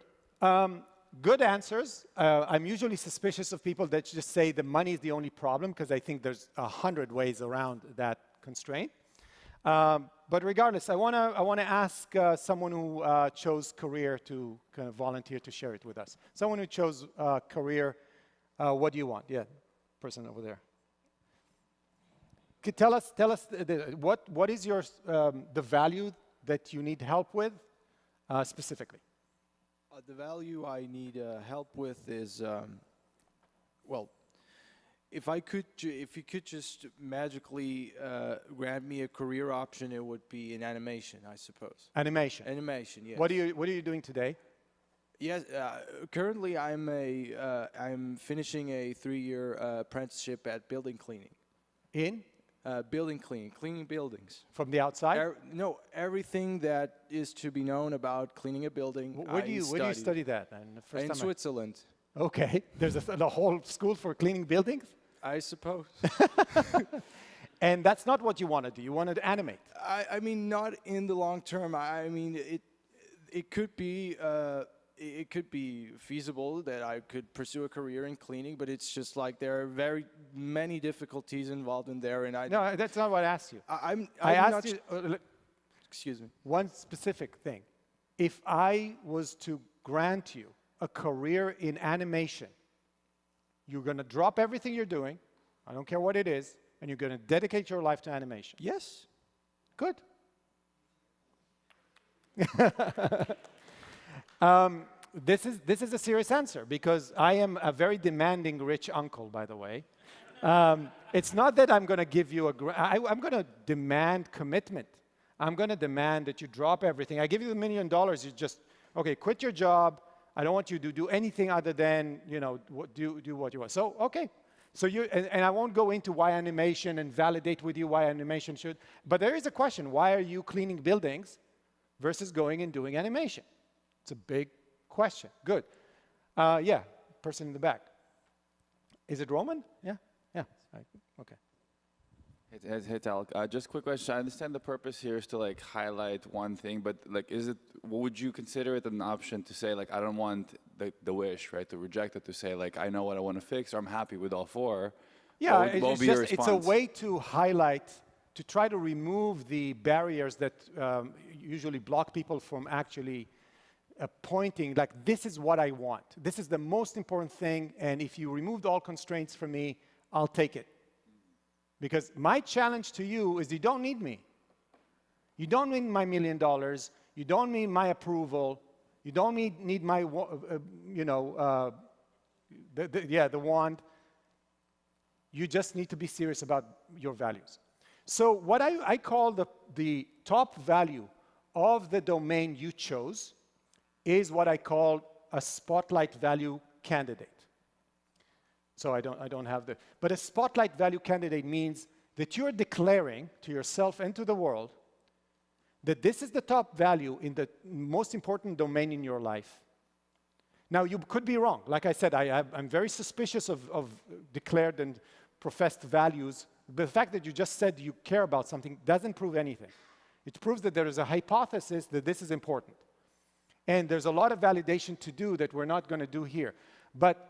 Good answers. I'm usually suspicious of people that just say the money is the only problem, because I think there's 100 ways around that constraint. But regardless, I want to ask someone who chose career to kind of volunteer to share it with us. Someone who chose career, what do you want? Yeah, person over there. Tell us what is your the value that you need help with specifically? The value I need help with is, well, if you could just magically grant me a career option, it would be in animation, I suppose. Animation. Animation, yes. What are you doing today? Yes, currently I'm finishing a 3-year apprenticeship at building cleaning. In? Building cleaning buildings. From the outside? No, everything that is to be known about cleaning a building. Where do you study that? In Switzerland. Okay, there's a whole school for cleaning buildings? I suppose. And that's not what you want to do. You want to animate. I mean, not in the long term. I mean, it could be feasible that I could pursue a career in cleaning, but it's just like there are very many difficulties involved in there, and No, that's not what I asked you. I asked you. Excuse me. One specific thing. If I was to grant you a career in animation, you're going to drop everything you're doing, I don't care what it is, and you're going to dedicate your life to animation. Yes. Good. This is a serious answer because I am a very demanding rich uncle, by the way. It's not that I'm going to give you I'm going to demand commitment. I'm going to demand that you drop everything. I give you $1 million, you just, okay, quit your job. I don't want you to do anything other than, you know, do what you want. So, okay. So and I won't go into why animation and validate with you why animation should, but there is a question. Why are you cleaning buildings versus going and doing animation? It's a big question. Good. Yeah, person in the back. Is it Roman? Yeah? Yeah. Okay. Hey Tal, just a quick question. I understand the purpose here is to like highlight one thing, but like, would you consider it an option to say like, I don't want the wish, right? To reject it, to say like, I know what I want to fix, or I'm happy with all four. Yeah, it's a way to highlight, to try to remove the barriers that usually block people from actually pointing like, this is what I want. This is the most important thing, and if you removed all constraints from me, I'll take it. Because my challenge to you is you don't need me. You don't need my $1 million. You don't need my approval. You don't need my, the wand. You just need to be serious about your values. So what I call the top value of the domain you chose is what I call a spotlight value candidate. So I don't have but a spotlight value candidate means that you're declaring to yourself and to the world that this is the top value in the most important domain in your life. Now, you could be wrong. Like I said, I'm very suspicious of declared and professed values. But the fact that you just said you care about something doesn't prove anything. It proves that there is a hypothesis that this is important. And there's a lot of validation to do that we're not going to do here. But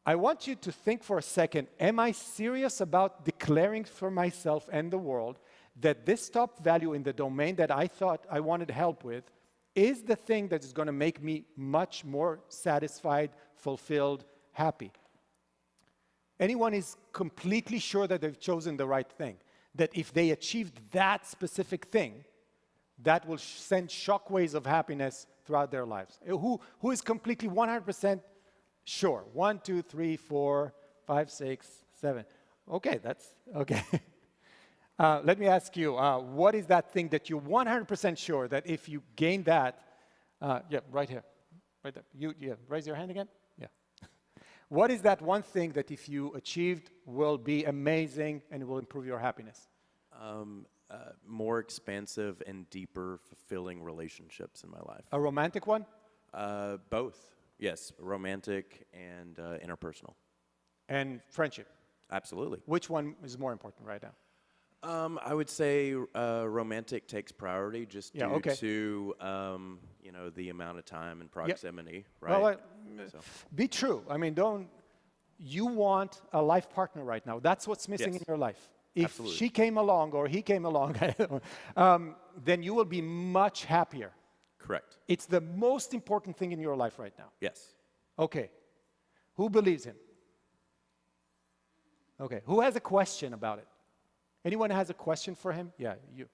I want you to think for a second, am I serious about declaring for myself and the world that this top value in the domain that I thought I wanted help with is the thing that is going to make me much more satisfied, fulfilled, happy? Anyone is completely sure that they've chosen the right thing, that if they achieved that specific thing, that will send shockwaves of happiness throughout their lives. Who is completely 100% sure? 1, 2, 3, 4, 5, 6, 7. Okay, that's okay. Let me ask you, what is that thing that you're 100% sure that if you gain that, yeah, right here, right there. Raise your hand again. Yeah. What is that one thing that if you achieved will be amazing and will improve your happiness? More expansive and deeper, fulfilling relationships in my life. A romantic one? Both. Yes, romantic and interpersonal. And friendship? Absolutely. Which one is more important right now? I would say romantic takes priority just due to the amount of time and proximity, right? Well, be true. I mean, you want a life partner right now. That's what's missing in your life. If she came along or he came along, then you will be much happier. Correct. It's the most important thing in your life right now. Yes. Okay. Who believes him? Okay. Who has a question about it? Anyone has a question for him? Yeah, you.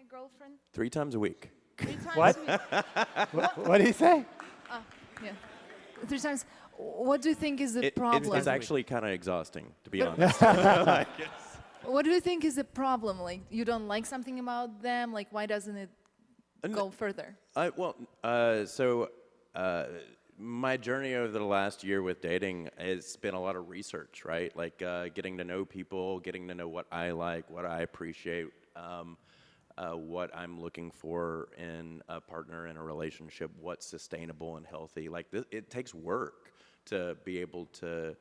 Girlfriend? 3 times a week. 3 times what? a week. What did he say? Yeah. 3 times. What do you think is the problem? It's actually kind of exhausting, to be honest. What do you think is the problem? Like, you don't like something about them? Like, why doesn't it go further? My journey over the last year with dating has been a lot of research, right? Like getting to know people, getting to know what I like, what I appreciate. what I'm looking for in a partner in a relationship, what's sustainable and healthy. Like it takes work to be able to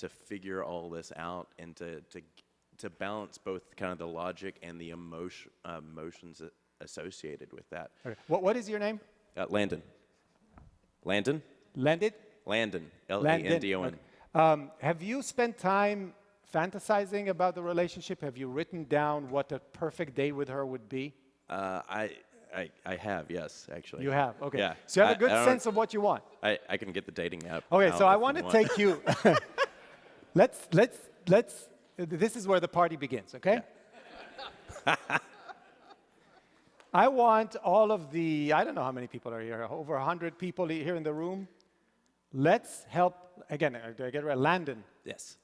figure all this out and to balance both kind of the logic and the emotions associated with that. Okay. What is your name? Landon. Landon? Landon? Landon. L-A-N-D-O-N. Okay. Have you spent time fantasizing about the relationship? Have you written down what a perfect day with her would be? I have, yes, actually. You have, okay. Yeah. So you have a good sense of what you want. I can get the dating app. Okay, so I want to take you. let's. This is where the party begins, okay? Yeah. I want all of the, I don't know how many people are here, over 100 people here in the room. Let's help, again, do I get it right? Landon. Yes.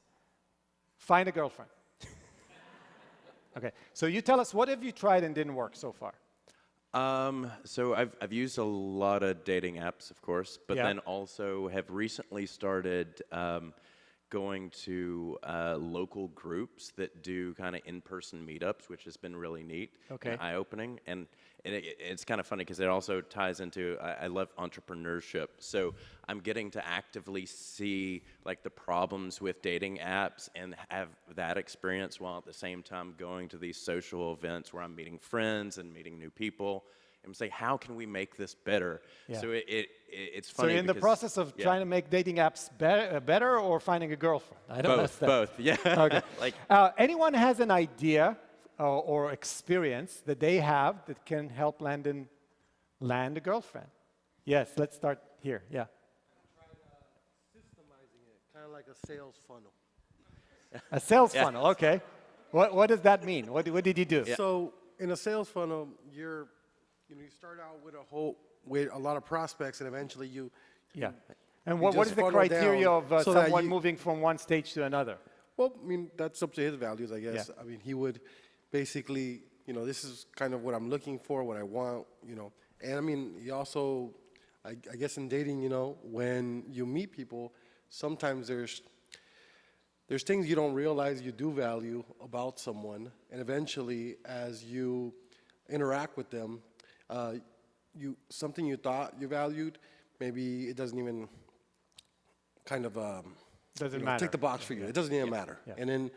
Find a girlfriend. Okay, so you tell us, what have you tried and didn't work so far? So I've used a lot of dating apps, of course, but then also have recently started going to local groups that do kind of in-person meetups, which has been really neat and eye-opening. And it's kind of funny because it also ties into, I love entrepreneurship. So I'm getting to actively see like the problems with dating apps and have that experience while at the same time going to these social events where I'm meeting friends and meeting new people. And say, how can we make this better? Yeah. So it's funny. So you're in the process of trying to make dating apps better or finding a girlfriend? I don't know. Both, yeah. Okay. Like, anyone has an idea or experience that they have that can help Landon land a girlfriend? Yes, let's start here. Yeah. I tried systemizing it, kind of like a sales funnel. A sales funnel, okay. What does that mean? What did you do? Yeah. So in a sales funnel, you start out with a lot of prospects, and eventually you. And what is the criteria of someone moving from one stage to another? Well, I mean, that's up to his values, I guess. Yeah. I mean, he would basically, this is kind of what I'm looking for, what I want, And I mean, he also, I guess in dating, when you meet people, sometimes there's things you don't realize you do value about someone, and eventually, as you interact with them, something you thought you valued, maybe it doesn't even kind of tick the box for you. It doesn't even matter. Yeah. And then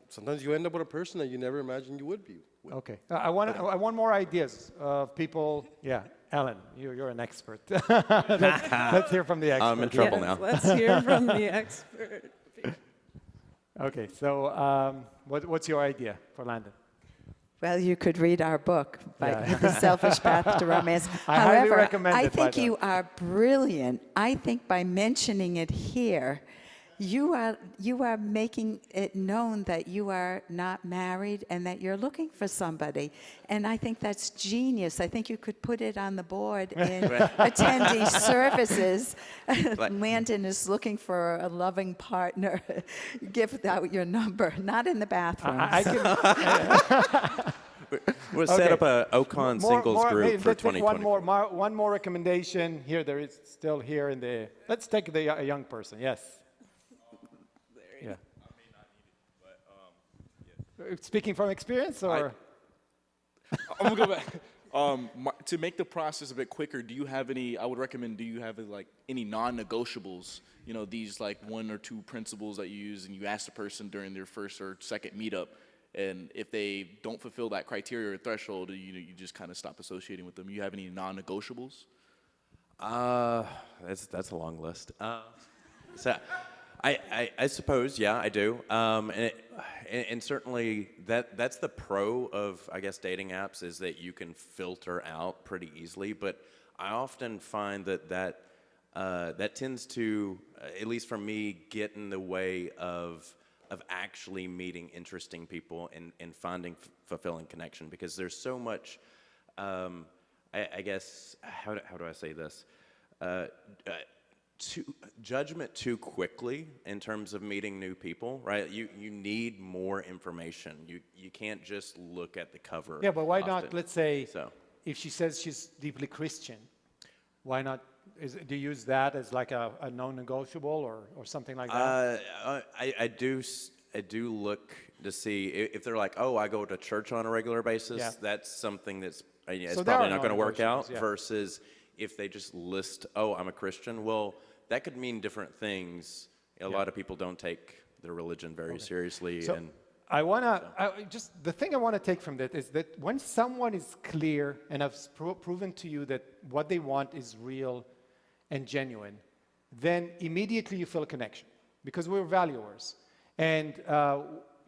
sometimes you end up with a person that you never imagined you would be with. Okay. I want more ideas of people. Yeah. Alan, you're an expert. let's hear from the expert. I'm in trouble now. Let's hear from the expert. Okay. So what's your idea for Landon? Well, you could read our book, The Selfish Path to Romance. However, highly recommend I it, think you are brilliant. I think by mentioning it here, you are making it known that you are not married and that you're looking for somebody. And I think that's genius. I think you could put it on the board in attendee services. Landon is looking for a loving partner. Give out your number, not in the bathroom. We'll set up a Ocon singles group for 2020. One more recommendation here. There is still here in the. Let's take a young person. Yes. Yeah. Speaking from experience, or I'm gonna go back. To make the process a bit quicker, do you have any? I would recommend. Do you have like any non-negotiables? These like 1 or 2 principles that you use, and you ask the person during their first or second meetup. And if they don't fulfill that criteria or threshold, you just kind of stop associating with them. You have any non-negotiables? That's a long list. So I suppose, yeah, I do. And certainly that's the pro of, I guess, dating apps is that you can filter out pretty easily. But I often find that tends to, at least for me, get in the way of actually meeting interesting people and finding fulfilling connection, because there's so much, I guess, how do I say this? Judgment too quickly in terms of meeting new people, right? You need more information. You can't just look at the cover. Yeah, but why not, let's say, if she says she's deeply Christian, why not? Do you use that as like a non-negotiable or something like that? I do look to see if they're like, oh, I go to church on a regular basis. Yeah. That's something that's it's So there probably are not going to work out. non-negotiables, yeah. Versus if they just list, oh, I'm a Christian. Well, that could mean different things. A lot of people don't take their religion very seriously. So and I want to, just the thing I want to take from that is that when someone is clear and has proven to you that what they want is real and genuine, then immediately you feel a connection because we're valuers. And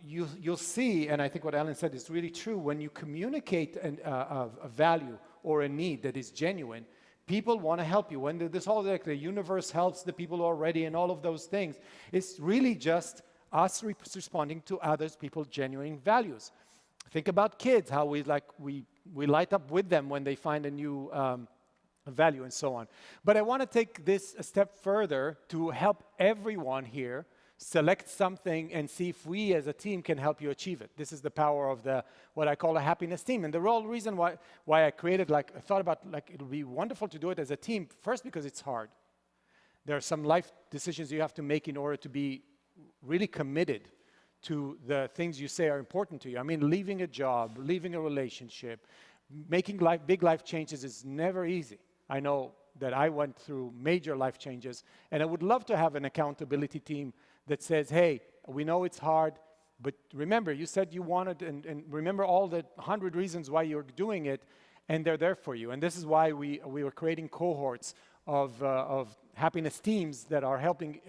you'll see, and I think what Alan said is really true, when you communicate a value or a need that is genuine, people want to help you. When this whole like the universe helps the people already and all of those things, it's really just us responding to others, people's genuine values. Think about kids, how we light up with them when they find a new value and so on. But I want to take this a step further to help everyone here select something and see if we as a team can help you achieve it. This is the power of what I call a happiness team. And the real reason why I created, I thought about, it would be wonderful to do it as a team, first because it's hard. There are some life decisions you have to make in order to be really committed to the things you say are important to you. I mean, leaving a job, leaving a relationship, making big life changes is never easy. I know that I went through major life changes, and I would love to have an accountability team that says, hey, we know it's hard, but remember, you said you wanted, and remember all the 100 reasons why you're doing it, and they're there for you. And this is why we were creating cohorts of happiness teams that are helping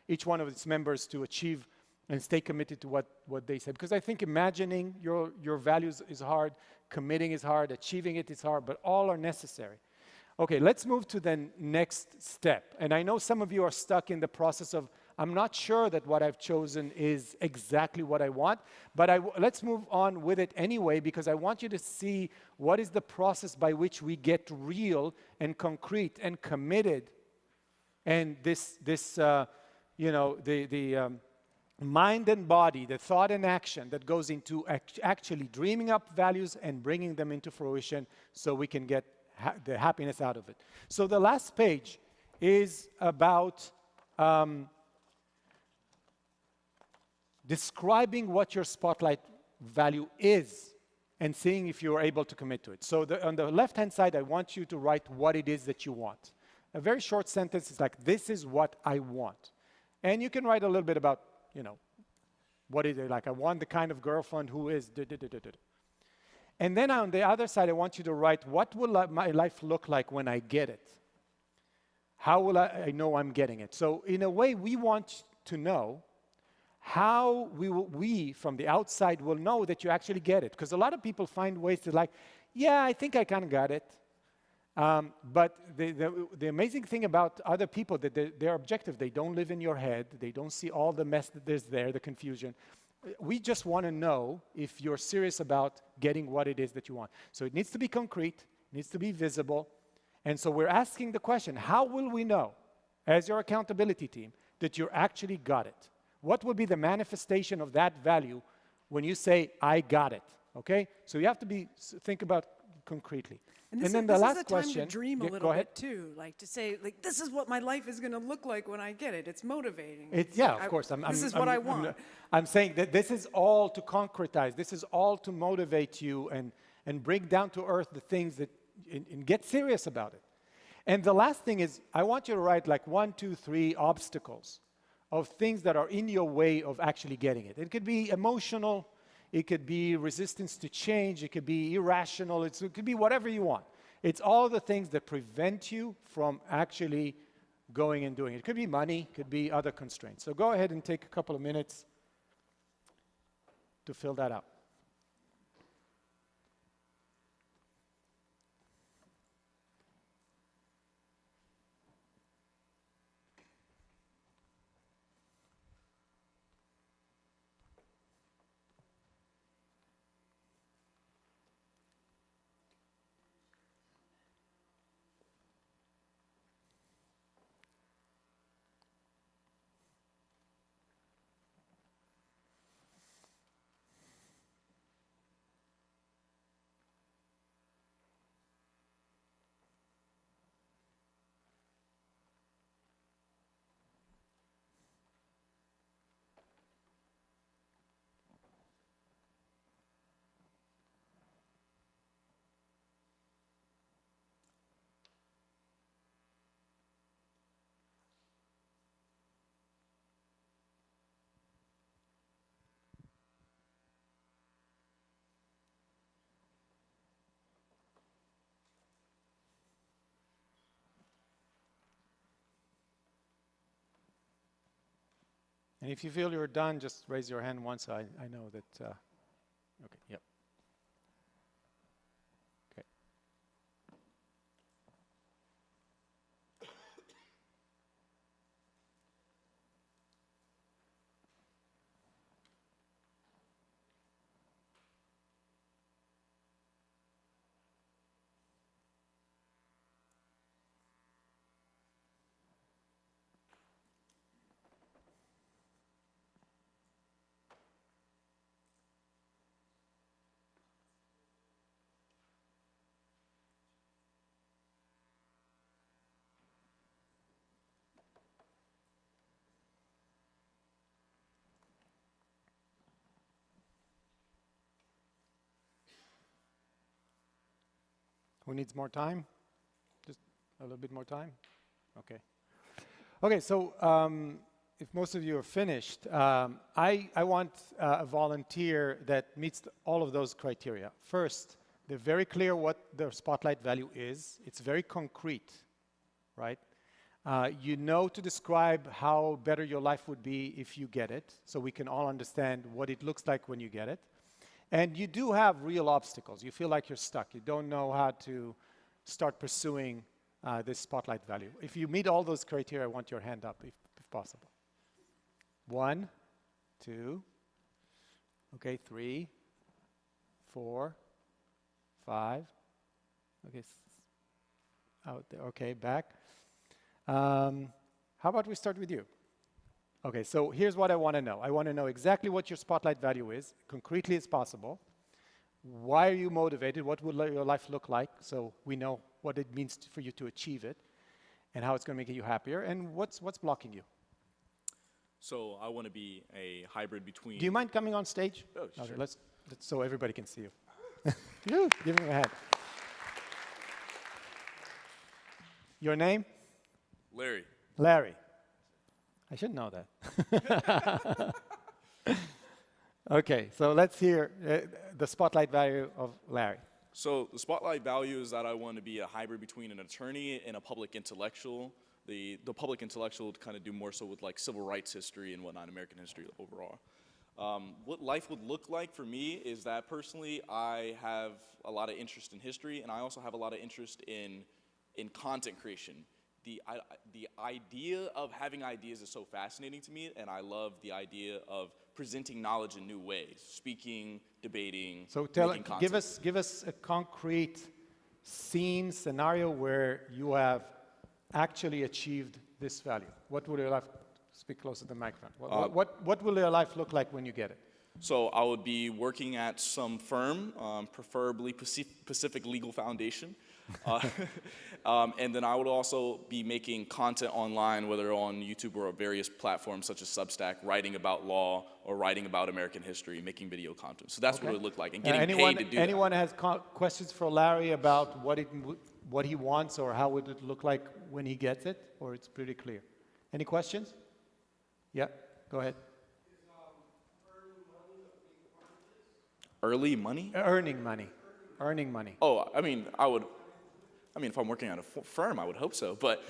each one of its members to achieve and stay committed to what they said. Because I think imagining your values is hard, committing is hard, achieving it is hard, but all are necessary. Okay, let's move to the next step. And I know some of you are stuck in the process of, I'm not sure that what I've chosen is exactly what I want, but let's move on with it anyway, because I want you to see what is the process by which we get real and concrete and committed. And this mind and body, the thought and action that goes into actually dreaming up values and bringing them into fruition so we can get the happiness out of it. So the last page is about describing what your spotlight value is and seeing if you're able to commit to it. So on the left-hand side, I want you to write what it is that you want. A very short sentence is like, this is what I want. And you can write a little bit about, what is it like? I want the kind of girlfriend who is And then on the other side, I want you to write, what will my life look like when I get it? How will I know I'm getting it? So in a way, we want to know how we from the outside will know that you actually get it. Because a lot of people find ways to yeah, I think I kind of got it. But the amazing thing about other people, that they're objective. They don't live in your head. They don't see all the mess that there's there, the confusion. We just want to know if you're serious about getting what it is that you want. So it needs to be concrete, needs to be visible. And so we're asking the question, how will we know, as your accountability team, that you actually got it? What will be the manifestation of that value when you say, I got it? Okay? So you have to think about concretely. And then the last time question, to dream a go little ahead. bit too, to say, this is what my life is going to look like when I get it. It's motivating. Of course. This is what I want. I'm saying that this is all to concretize. This is all to motivate you and bring down to earth the things that, and get serious about it. And the last thing is, I want you to write 1, 2, 3 obstacles of things that are in your way of actually getting it. It could be emotional. It could be resistance to change. It could be irrational. It could be whatever you want. It's all the things that prevent you from actually going and doing it. It could be money. It could be other constraints. So go ahead and take a couple of minutes to fill that out. And if you feel you're done, just raise your hand once. I know that. Okay. Yep. Okay. Who needs more time? Just a little bit more time? Okay. Okay, so if most of you are finished, I want a volunteer that meets all of those criteria. First, they're very clear what their spotlight value is. It's very concrete, right? You know to describe how better your life would be if you get it, so we can all understand what it looks like when you get it. And you do have real obstacles. You feel like you're stuck. You don't know how to start pursuing this spotlight value. If you meet all those criteria, I want your hand up if possible. 1, 2, okay, 3, 4, 5, okay, out there, okay, back. How about we start with you? Okay, so here's what I want to know. I want to know exactly what your spotlight value is, concretely as possible. Why are you motivated? What will your life look like? So we know what it means for you to achieve it and how it's going to make you happier. And what's blocking you? So I want to be a hybrid between... Do you mind coming on stage? Oh, okay, sure. let's so everybody can see you. Give him a hand. Your name? Larry. Larry. I should know that. Okay, so let's hear the spotlight value of Larry. So the spotlight value is that I want to be a hybrid between an attorney and a public intellectual. The public intellectual would kind of do more so with like civil rights history and whatnot, American history overall. What life would look like for me is that personally I have a lot of interest in history, and I also have a lot of interest in content creation. The idea of having ideas is so fascinating to me, and I love the idea of presenting knowledge in new ways, speaking, debating, so making content. give us a concrete scene, scenario where you have actually achieved this value. What will your life, speak close to the microphone, what will your life look like when you get it? So I would be working at some firm, preferably Pacific Legal Foundation. And then I would also be making content online, whether on YouTube or various platforms such as Substack, writing about law or writing about American history, making video content. So that's what it would look like, and getting paid to do that. Anyone has questions for Larry about what he wants or how would it look like when he gets it, or it's pretty clear? Any questions? Yeah, go ahead. Early money? Earning money. Earning money. Oh, I mean, if I'm working at a firm, I would hope so. But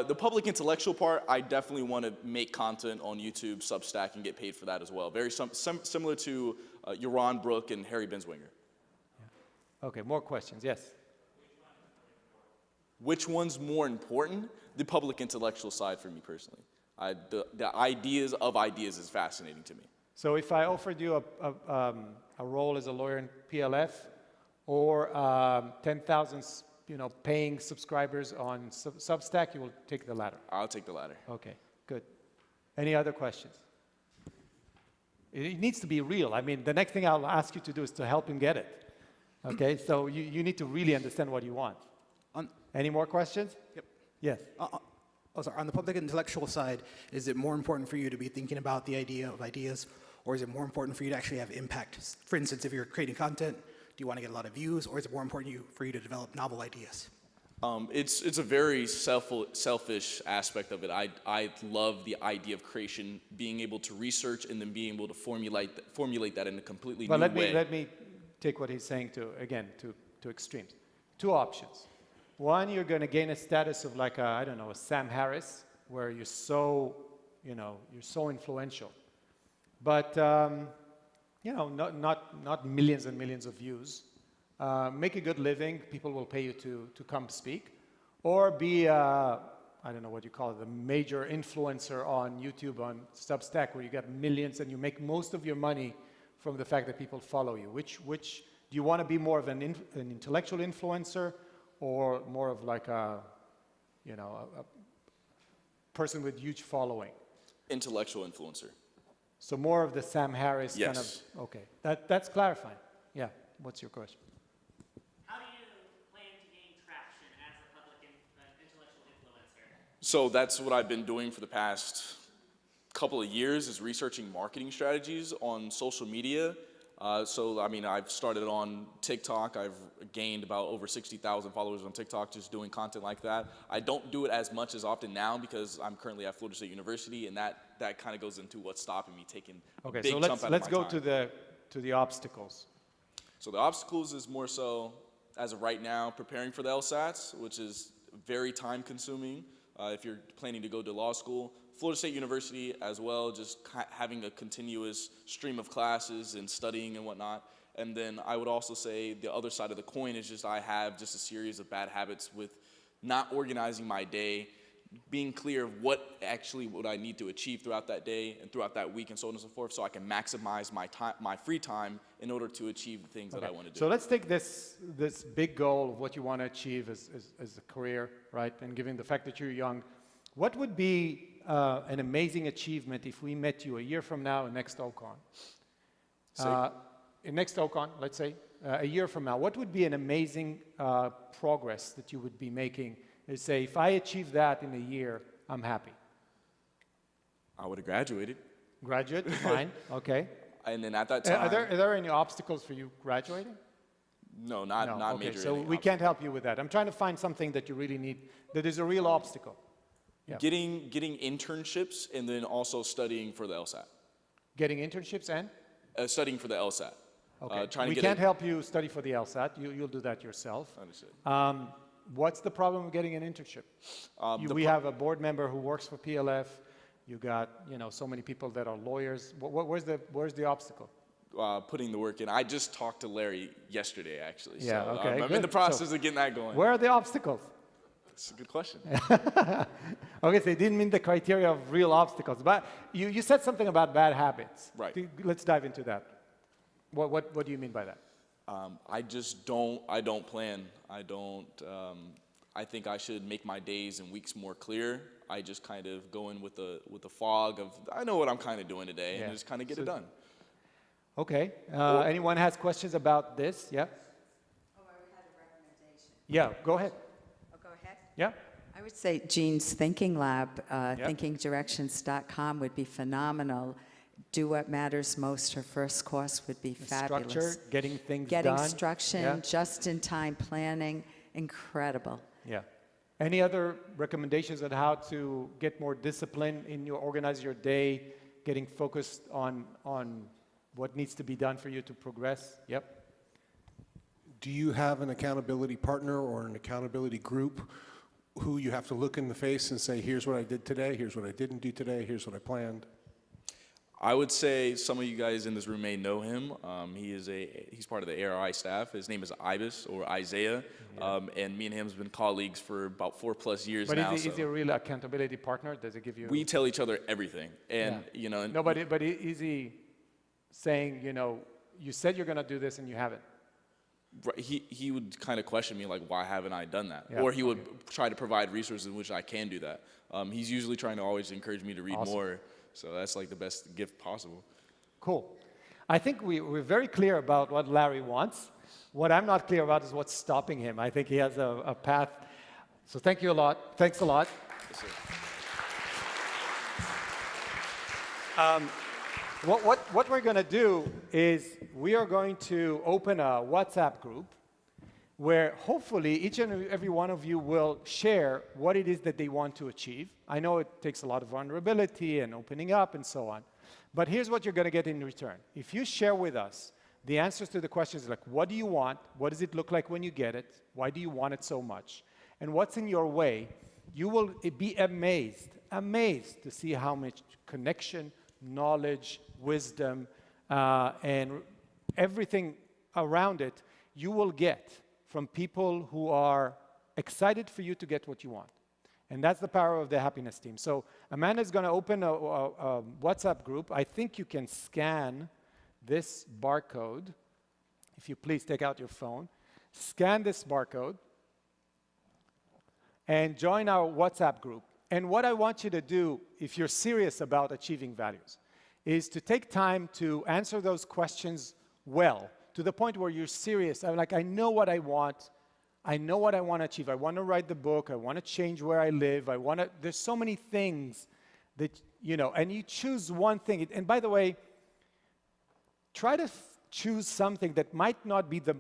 the public intellectual part, I definitely want to make content on YouTube, Substack, and get paid for that as well. Very similar to Yaron Brook and Harry Binswanger. Yeah. Okay, more questions, yes. Which one's more important? The public intellectual side for me personally. The ideas of ideas is fascinating to me. So if I offered you a role as a lawyer in PLF or 10,000 paying subscribers on Substack, you will take the latter? I'll take the latter. Okay, good. Any other questions? It needs to be real. I mean, the next thing I'll ask you to do is to help him get it. Okay, so you need to really understand what you want. Any more questions? Yep. Yes. Sorry. On the public intellectual side, is it more important for you to be thinking about the idea of ideas, or is it more important for you to actually have impact? For instance, if you're creating content, do you want to get a lot of views, or is it more important for you to develop novel ideas? It's a very selfish aspect of it. I love the idea of creation, being able to research and then being able to formulate that in a completely new way. Let me take what he's saying to extremes. Two options. One, you're going to gain a status of like a Sam Harris, where you're so influential but you know, not millions and millions of views. Make a good living. People will pay you to come speak, or be I don't know what you call it, a major influencer on YouTube, on Substack, where you get millions and you make most of your money from the fact that people follow you. Which do you want to be more of an intellectual influencer, or more of like a, you know, a person with huge following? Intellectual influencer. So more of the Sam Harris Yes. kind of, okay. That's clarifying. Yeah, what's your question? How do you plan to gain traction as a public intellectual influencer? So that's what I've been doing for the past couple of years, is researching marketing strategies on social media. So, I mean, I've started on TikTok. I've gained about over 60,000 followers on TikTok just doing content like that. I don't do it as much as often now because I'm currently at Florida State University, and that kind of goes into what's stopping me taking a big chunk out of my time. Let's go to the obstacles. So the obstacles is more so, as of right now, preparing for the LSATs, which is very time consuming if you're planning to go to law school. Florida State University as well, just having a continuous stream of classes and studying and whatnot. And then I would also say the other side of the coin is just I have just a series of bad habits with not organizing my day, being clear of what I need to achieve throughout that day and throughout that week and so on and so forth, so I can maximize my time, my free time, in order to achieve the things that I want to do. So let's take this big goal of what you want to achieve as a career, right? And given the fact that you're young, what would be an amazing achievement if we met you a year from now in next OCON? In next OCON, let's say, a year from now, what would be an amazing progress that you would be making? Is say, if I achieve that in a year, I'm happy. I would have graduated. Graduate, fine, okay. And then at that time... Are there any obstacles for you graduating? No, not okay, major. So we can't help you with that. I'm trying to find something that you really need, that is a real obstacle. Yeah. Getting internships, and then also studying for the LSAT. Getting internships and? Studying for the LSAT. Okay. We can't help you study for the LSAT. You'll do that yourself. Understood. What's the problem with getting an internship? We have a board member who works for PLF. You got, you know, so many people that are lawyers. Where's the obstacle? Putting the work in. I just talked to Larry yesterday, actually. Yeah, so, okay. I'm in the process of getting that going. Where are the obstacles? That's a good question. Okay, so you didn't mean the criteria of real obstacles, but you said something about bad habits. Right. Let's dive into that. What do you mean by that? I just don't plan. I think I should make my days and weeks more clear. I just kind of go in with the fog of, I know what I'm kind of doing today, and just kind of get it done. Okay. Anyone has questions about this? Yeah? Oh, I had a recommendation. Yeah, go ahead. Oh, go ahead? Yeah. I would say Jean's Thinking Lab, thinkingdirections.com would be phenomenal. Do What Matters Most, her first course would be fabulous. Structure, getting things Getting done. structure, just-in-time planning, incredible. Yeah. Any other recommendations on how to get more discipline in your organize your day, getting focused on what needs to be done for you to progress? Yep. Do you have an accountability partner or an accountability group who you have to look in the face and say, here's what I did today, here's what I didn't do today, here's what I planned? I would say some of you guys in this room may know him. He's part of the ARI staff. His name is Ibis, or Isaiah, and me and him have been colleagues for about 4+ years now. But is he a real accountability partner? Does he give you? We tell each other everything, and you know. No, but is he saying, you know, you said you're going to do this and you haven't? Right, he would kind of question me like, why haven't I done that? Yeah, or he would try to provide resources in which I can do that. He's usually trying to always encourage me to read more. So that's like the best gift possible. Cool. I think we're very clear about what Larry wants. What I'm not clear about is what's stopping him. I think he has a path. So thank you a lot. Thanks a lot. Yes, sir. What we're going to do is we are going to open a WhatsApp group where hopefully each and every one of you will share what it is that they want to achieve. I know it takes a lot of vulnerability and opening up and so on, but here's what you're going to get in return. If you share with us the answers to the questions like, what do you want? What does it look like when you get it? Why do you want it so much? And what's in your way? You will be amazed to see how much connection, knowledge, wisdom, and everything around it, you will get from people who are excited for you to get what you want. And that's the power of the happiness team. So Amanda's going to open a WhatsApp group. I think you can scan this barcode. If you please take out your phone, scan this barcode, and join our WhatsApp group. And what I want you to do, if you're serious about achieving values, is to take time to answer those questions well, to the point where you're serious. I'm like, I know what I want. I know what I want to achieve. I want to write the book. I want to change where I live. There's so many things that, and you choose one thing. And by the way, try to choose something that might not be the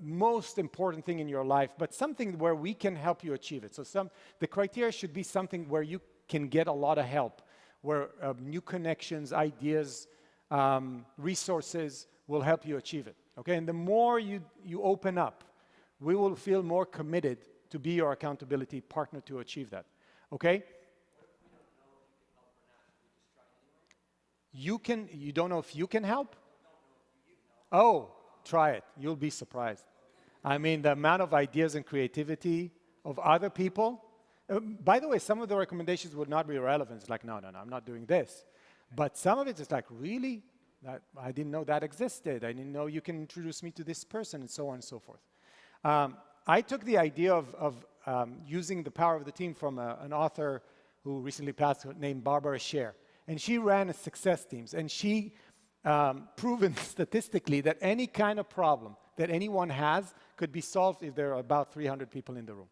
most important thing in your life, but something where we can help you achieve it. So the criteria should be something where you can get a lot of help, where new connections, ideas, resources will help you achieve it. Okay, and the more you open up, we will feel more committed to be your accountability partner to achieve that. Okay? You don't know if you can help? Oh, try it. You'll be surprised. I mean, the amount of ideas and creativity of other people. By the way, some of the recommendations would not be relevant. It's like, no, I'm not doing this. But some of it is like, really? I didn't know that existed. I didn't know you can introduce me to this person, and so on and so forth. I took the idea of using the power of the team from an author who recently passed named Barbara Sher. And she ran success teams. And she proven statistically that any kind of problem that anyone has could be solved if there are about 300 people in the room.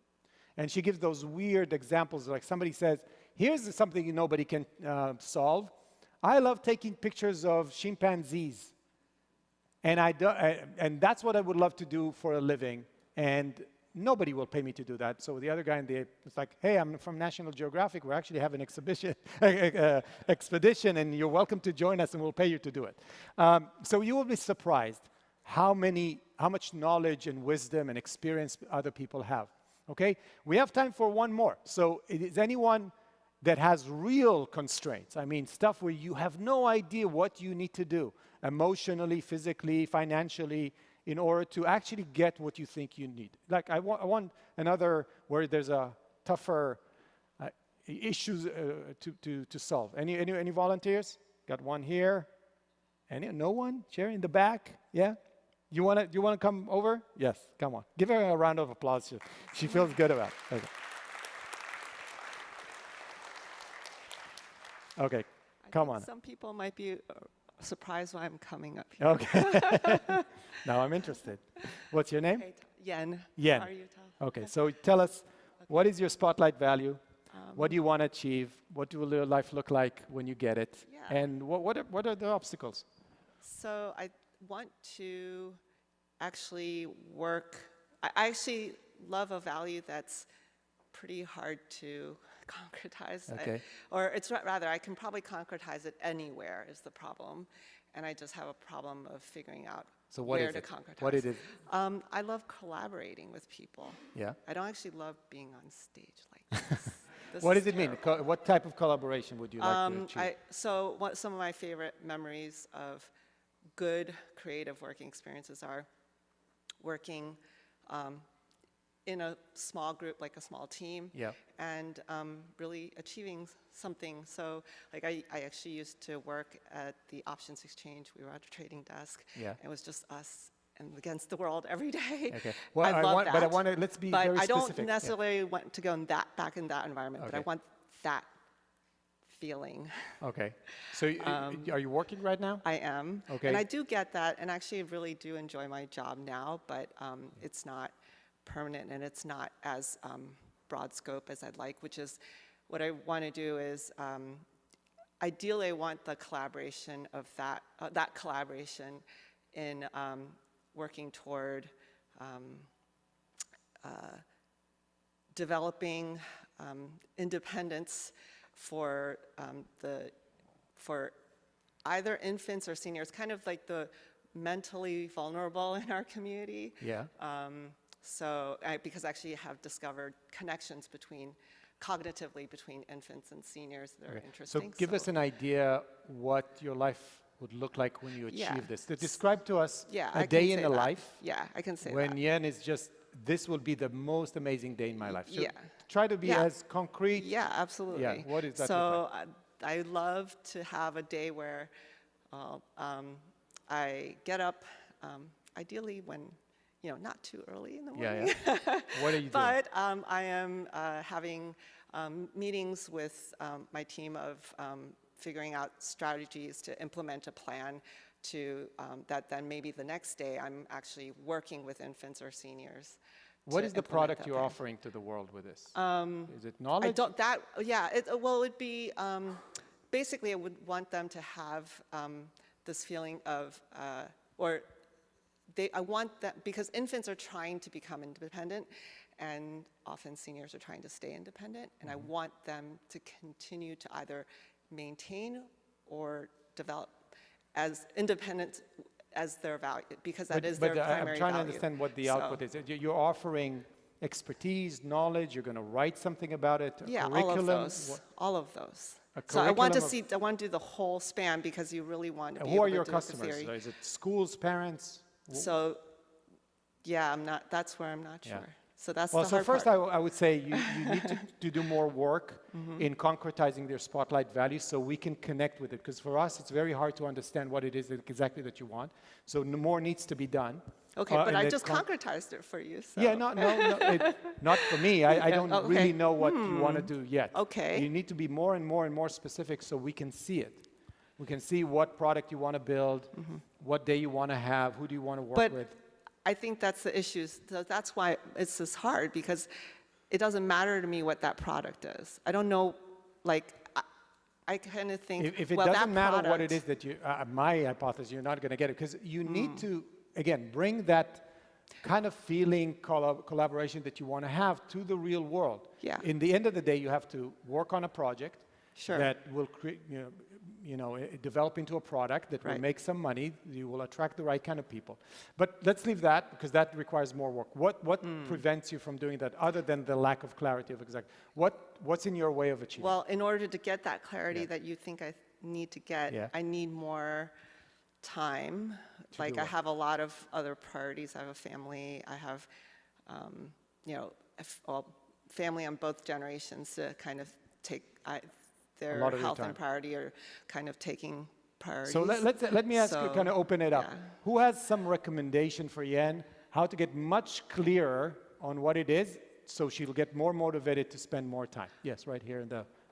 And she gives those weird examples, like somebody says, here's something nobody can solve. I love taking pictures of chimpanzees. And that's what I would love to do for a living. And nobody will pay me to do that. So the other guy in the was like, hey, I'm from National Geographic. We actually have an expedition, and you're welcome to join us, and we'll pay you to do it. So you will be surprised how much knowledge and wisdom and experience other people have. Okay? We have time for one more. So is anyone that has real constraints? I mean, stuff where you have no idea what you need to do emotionally, physically, financially, in order to actually get what you think you need. Like I want another where there's a tougher issues to solve. Any volunteers? Got one here. No one? Sherry in the back? Yeah. You wanna come over? Yes. Come on. Give her a round of applause. She feels good about it. Okay. Come on. Some people might be surprised why I'm coming up here. Okay. Now I'm interested. What's your name? Hey, Yen. Yen. How are you, Tal? Okay, so tell us, what is your spotlight value? What do you want to achieve? What will your life look like when you get it? Yeah. And what are the obstacles? So I want to actually work. I actually love a value that's pretty hard to concretize. Okay. Or it's rather, I can probably concretize it anywhere is the problem. And I just have a problem of figuring out where to concretize. What is it? I love collaborating with people. Yeah. I don't actually love being on stage like this. What does it mean? What type of collaboration would you like to achieve? Some of my favorite memories of good creative working experiences are working in a small group, like a small team, and really achieving something. So like I actually used to work at the options exchange. We were at a trading desk. Yeah. It was just us and against the world every day. Okay. Well, I love that. But I want to, let's be very specific. But I don't necessarily want to go back in that environment, but I want that feeling. Okay. So are you working right now? I am. Okay. And I do get that, and actually really do enjoy my job now, but it's not permanent and it's not as broad scope as I'd like, which is what I want to do is ideally I want the collaboration of that collaboration in working toward developing independence for either infants or seniors, kind of like the mentally vulnerable in our community. Yeah. Because I actually have discovered connections between cognitively between infants and seniors that are Okay. interesting. So give us an idea what your life would look like when you achieve Yeah. this. So describe to us Yeah, a I can day in say the that. life. Yeah, I can say when that. Yen is just, this will be the most amazing day in my life. So Yeah. try to be Yeah. as concrete. Yeah, absolutely. Yeah, what does that so look like? I love to have a day where I get up, ideally when, not too early in the morning. Yeah, yeah. What are you doing? But I am having meetings with my team of figuring out strategies to implement a plan to that then maybe the next day I'm actually working with infants or seniors. What to is the implement product that you're plan. offering to the world with this? Is it knowledge? I don't, that, yeah, well, it would be, basically I would want them to have this feeling of, I want that, because infants are trying to become independent, and often seniors are trying to stay independent, and I want them to continue to either maintain or develop as independent as their value, because that is their primary I'm trying to value. understand what the So- output is. You're offering expertise, knowledge, you're going to write something about it, a Yeah, curriculum? all of those. All of those. A So I want to curriculum see, I want to do the whole span because you really want to be Who able are to your do the customers? theory. So is it schools, parents? So, yeah, that's where I'm not Yeah. sure. So that's Well, the so hard first part. I would say you need to do more work Mhm. in concretizing their spotlight values so we can connect with it. Because for us, it's very hard to understand what it is exactly that you want. So more needs to be done. Okay, but and I that just concretized it for you. So. Yeah, not for me. I don't Okay. really know what you want to do yet. Okay. You need to be more and more specific so we can see it. We can see what product you want to build, what day you want to have, who do you want to work But with. I think that's the issue. So that's why it's this hard, because it doesn't matter to me what that product is. I don't know, like, I kind of think, If it well, that doesn't matter what it product- is that you, my hypothesis, you're not going to get it because you need to, again, bring that kind of feeling, collaboration that you want to have to the real world. Yeah. In the end of the day, you have to work on a project Sure. that will create, develop into a product that will Right. make some money. You will attract the right kind of people. But let's leave that because that requires more work. What prevents you from doing that other than the lack of clarity of exact? What's in your way of achieving? Well, in order to get that clarity that you think I need to get, Yeah. I need more time. Like do I what? have a lot of other priorities. I have a family. I have, family on both generations to kind of take their lot of your health and time. priority are kind of taking priorities. So let me ask you, So, kind of open it up. yeah. Who has some recommendation for Yen how to get much clearer on what it is so she'll get more motivated to spend more time? Yes, right here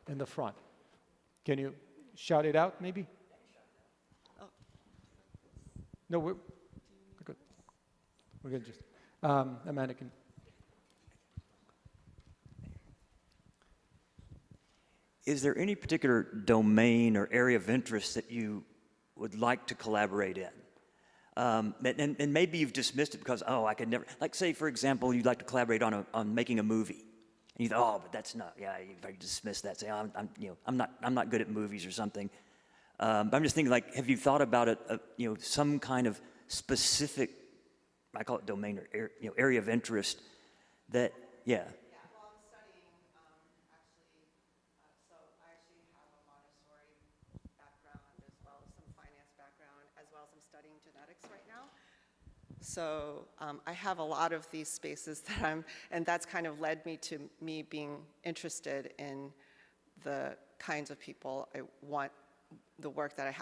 in the front. Can you shout it out, maybe? No, we're good. We're good. Just Amanda can. Is there any particular domain or area of interest that you would like to collaborate in? And maybe you've dismissed it because, I could never, like say, for example, you'd like to collaborate on making a movie. And you thought, but that's not, if I dismiss that, say, I'm not good at movies or something. But I'm just thinking, like, have you thought about it, some kind of specific, I call it domain or area of interest that, yeah. So I have a lot of these spaces that and that's kind of led me to me being interested in the kinds of people I want, the work that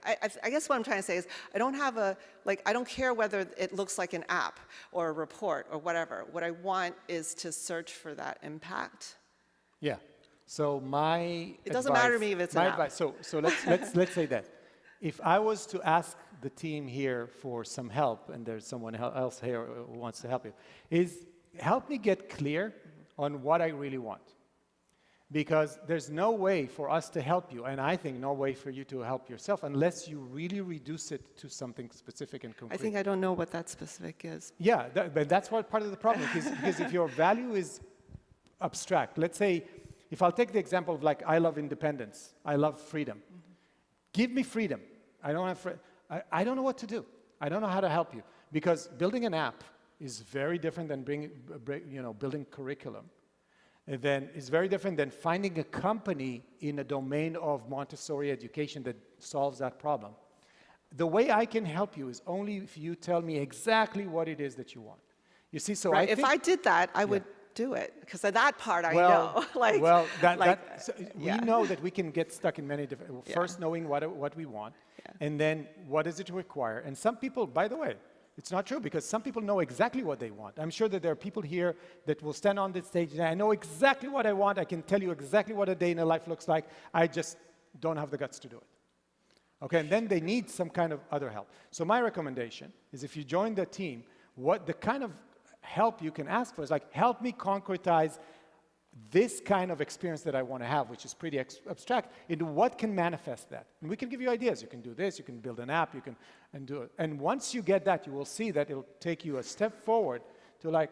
I guess what I'm trying to say is I don't have I don't care whether it looks like an app or a report or whatever. What I want is to search for that impact. Yeah. So It doesn't matter to me if it's an app. advice. So let's say that. If I was to ask the team here for some help, and there's someone else here who wants to help you, is help me get clear on what I really want. Because there's no way for us to help you, and I think no way for you to help yourself unless you really reduce it to something specific and concrete. I think I don't know what that specific is. Yeah, but that's what part of the problem is, because if your value is abstract, let's say, if I'll take the example of I love independence, I love freedom. Give me freedom. I don't know what to do. I don't know how to help you, because building an app is very different than building curriculum. then it's very different than finding a company in a domain of Montessori education that solves that problem. The way I can help you is only if you tell me exactly what it is that you want. You see, so right. I think... If I did that, I would do it, because of that part I well, know. Like, well, yeah. we know that we can get stuck in many different... First, knowing what we want, and then what does it require. And some people, by the way, it's not true, because some people know exactly what they want. I'm sure that there are people here that will stand on this stage and I know exactly what I want. I can tell you exactly what a day in a life looks like. I just don't have the guts to do it. Okay, and then they need some kind of other help. So my recommendation is, if you join the team, what the kind of help you can ask for is like, help me concretize this kind of experience that I want to have, which is pretty abstract, into what can manifest that. And we can give you ideas. You can do this, you can build an app, you can do it. And once you get that, you will see that it'll take you a step forward to like,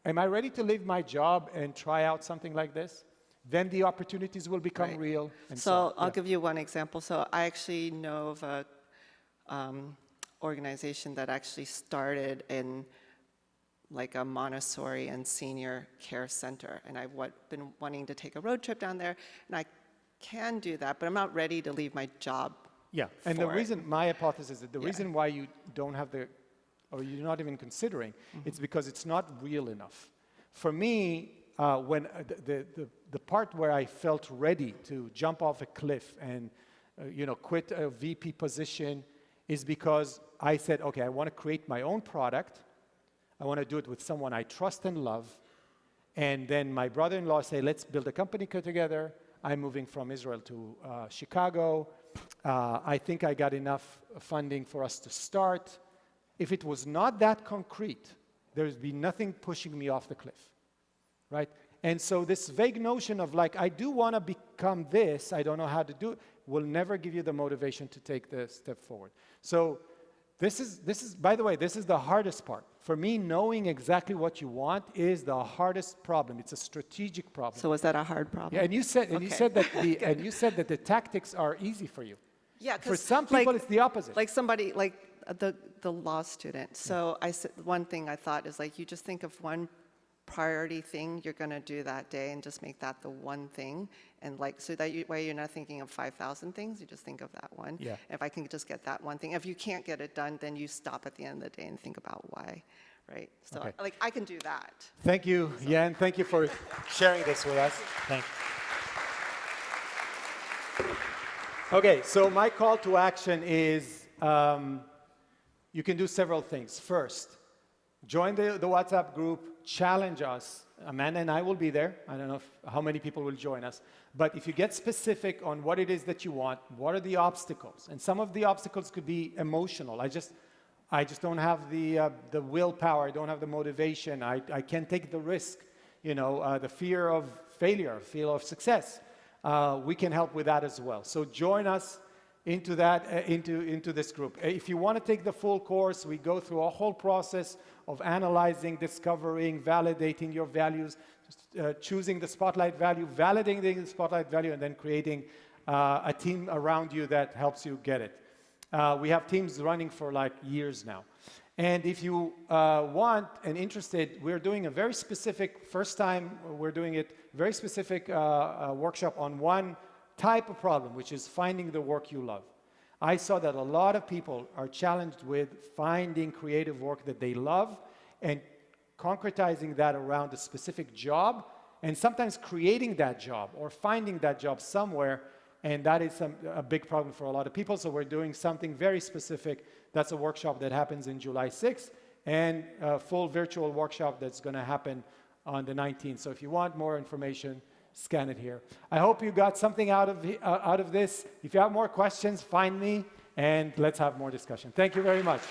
am I ready to leave my job and try out something like this? Then the opportunities will become real. And so I'll give you one example. So I actually know of a organization that actually started in like a Montessori and senior care center. And I've been wanting to take a road trip down there, and I can do that, but I'm not ready to leave my job. Yeah, and the reason, my hypothesis is the reason why you don't have the, or you're not even considering, it's because it's not real enough. For me, when the part where I felt ready to jump off a cliff and quit a VP position is because I said, okay, I want to create my own product. I want to do it with someone I trust and love. And then my brother-in-law said, let's build a company together. I'm moving from Israel to Chicago. I think I got enough funding for us to start. If it was not that concrete, there'd be nothing pushing me off the cliff, right? And so this vague notion of like, I do want to become this, I don't know how to do it, will never give you the motivation to take the step forward. So this is, by the way, this is the hardest part. For me, knowing exactly what you want is the hardest problem. It's a strategic problem. So was that a hard problem? Yeah, and you said, and you said that the, and you said that the tactics are easy for you. Yeah, for some people, it's the opposite. Like somebody, like the law student. So I said, one thing I thought is like, you just think of one priority thing you're going to do that day and just make that the one thing, and like, so that way you're not thinking of 5,000 things, you just think of that one. Yeah. If I can just get that one thing, if you can't get it done, then you stop at the end of the day and think about why, right? So like, I can do that. Thank you, Jan. Thank you for sharing this with us. Thank you. Okay, so my call to action is you can do several things. First, join the WhatsApp group, challenge us. Amanda and I will be there. I don't know how many people will join us. But if you get specific on what it is that you want, what are the obstacles? And some of the obstacles could be emotional. I just don't have the willpower. I don't have the motivation. I can't take the risk. The fear of failure, fear of success. We can help with that as well. So join us into that, into this group. If you want to take the full course, we go through a whole process of analyzing, discovering, validating your values, choosing the spotlight value, validating the spotlight value, and then creating a team around you that helps you get it. We have teams running for like years now. And if you want and interested, we're doing a very specific, first time we're doing it, very specific workshop on one type of problem, which is finding the work you love. I saw that a lot of people are challenged with finding creative work that they love and concretizing that around a specific job, and sometimes creating that job or finding that job somewhere, and that is a big problem for a lot of people. So we're doing something very specific. That's a workshop that happens in July 6th, and a full virtual workshop that's going to happen on the 19th. So if you want more information, scan it here. I hope you got something out of this. If you have more questions, find me, and let's have more discussion. Thank you very much.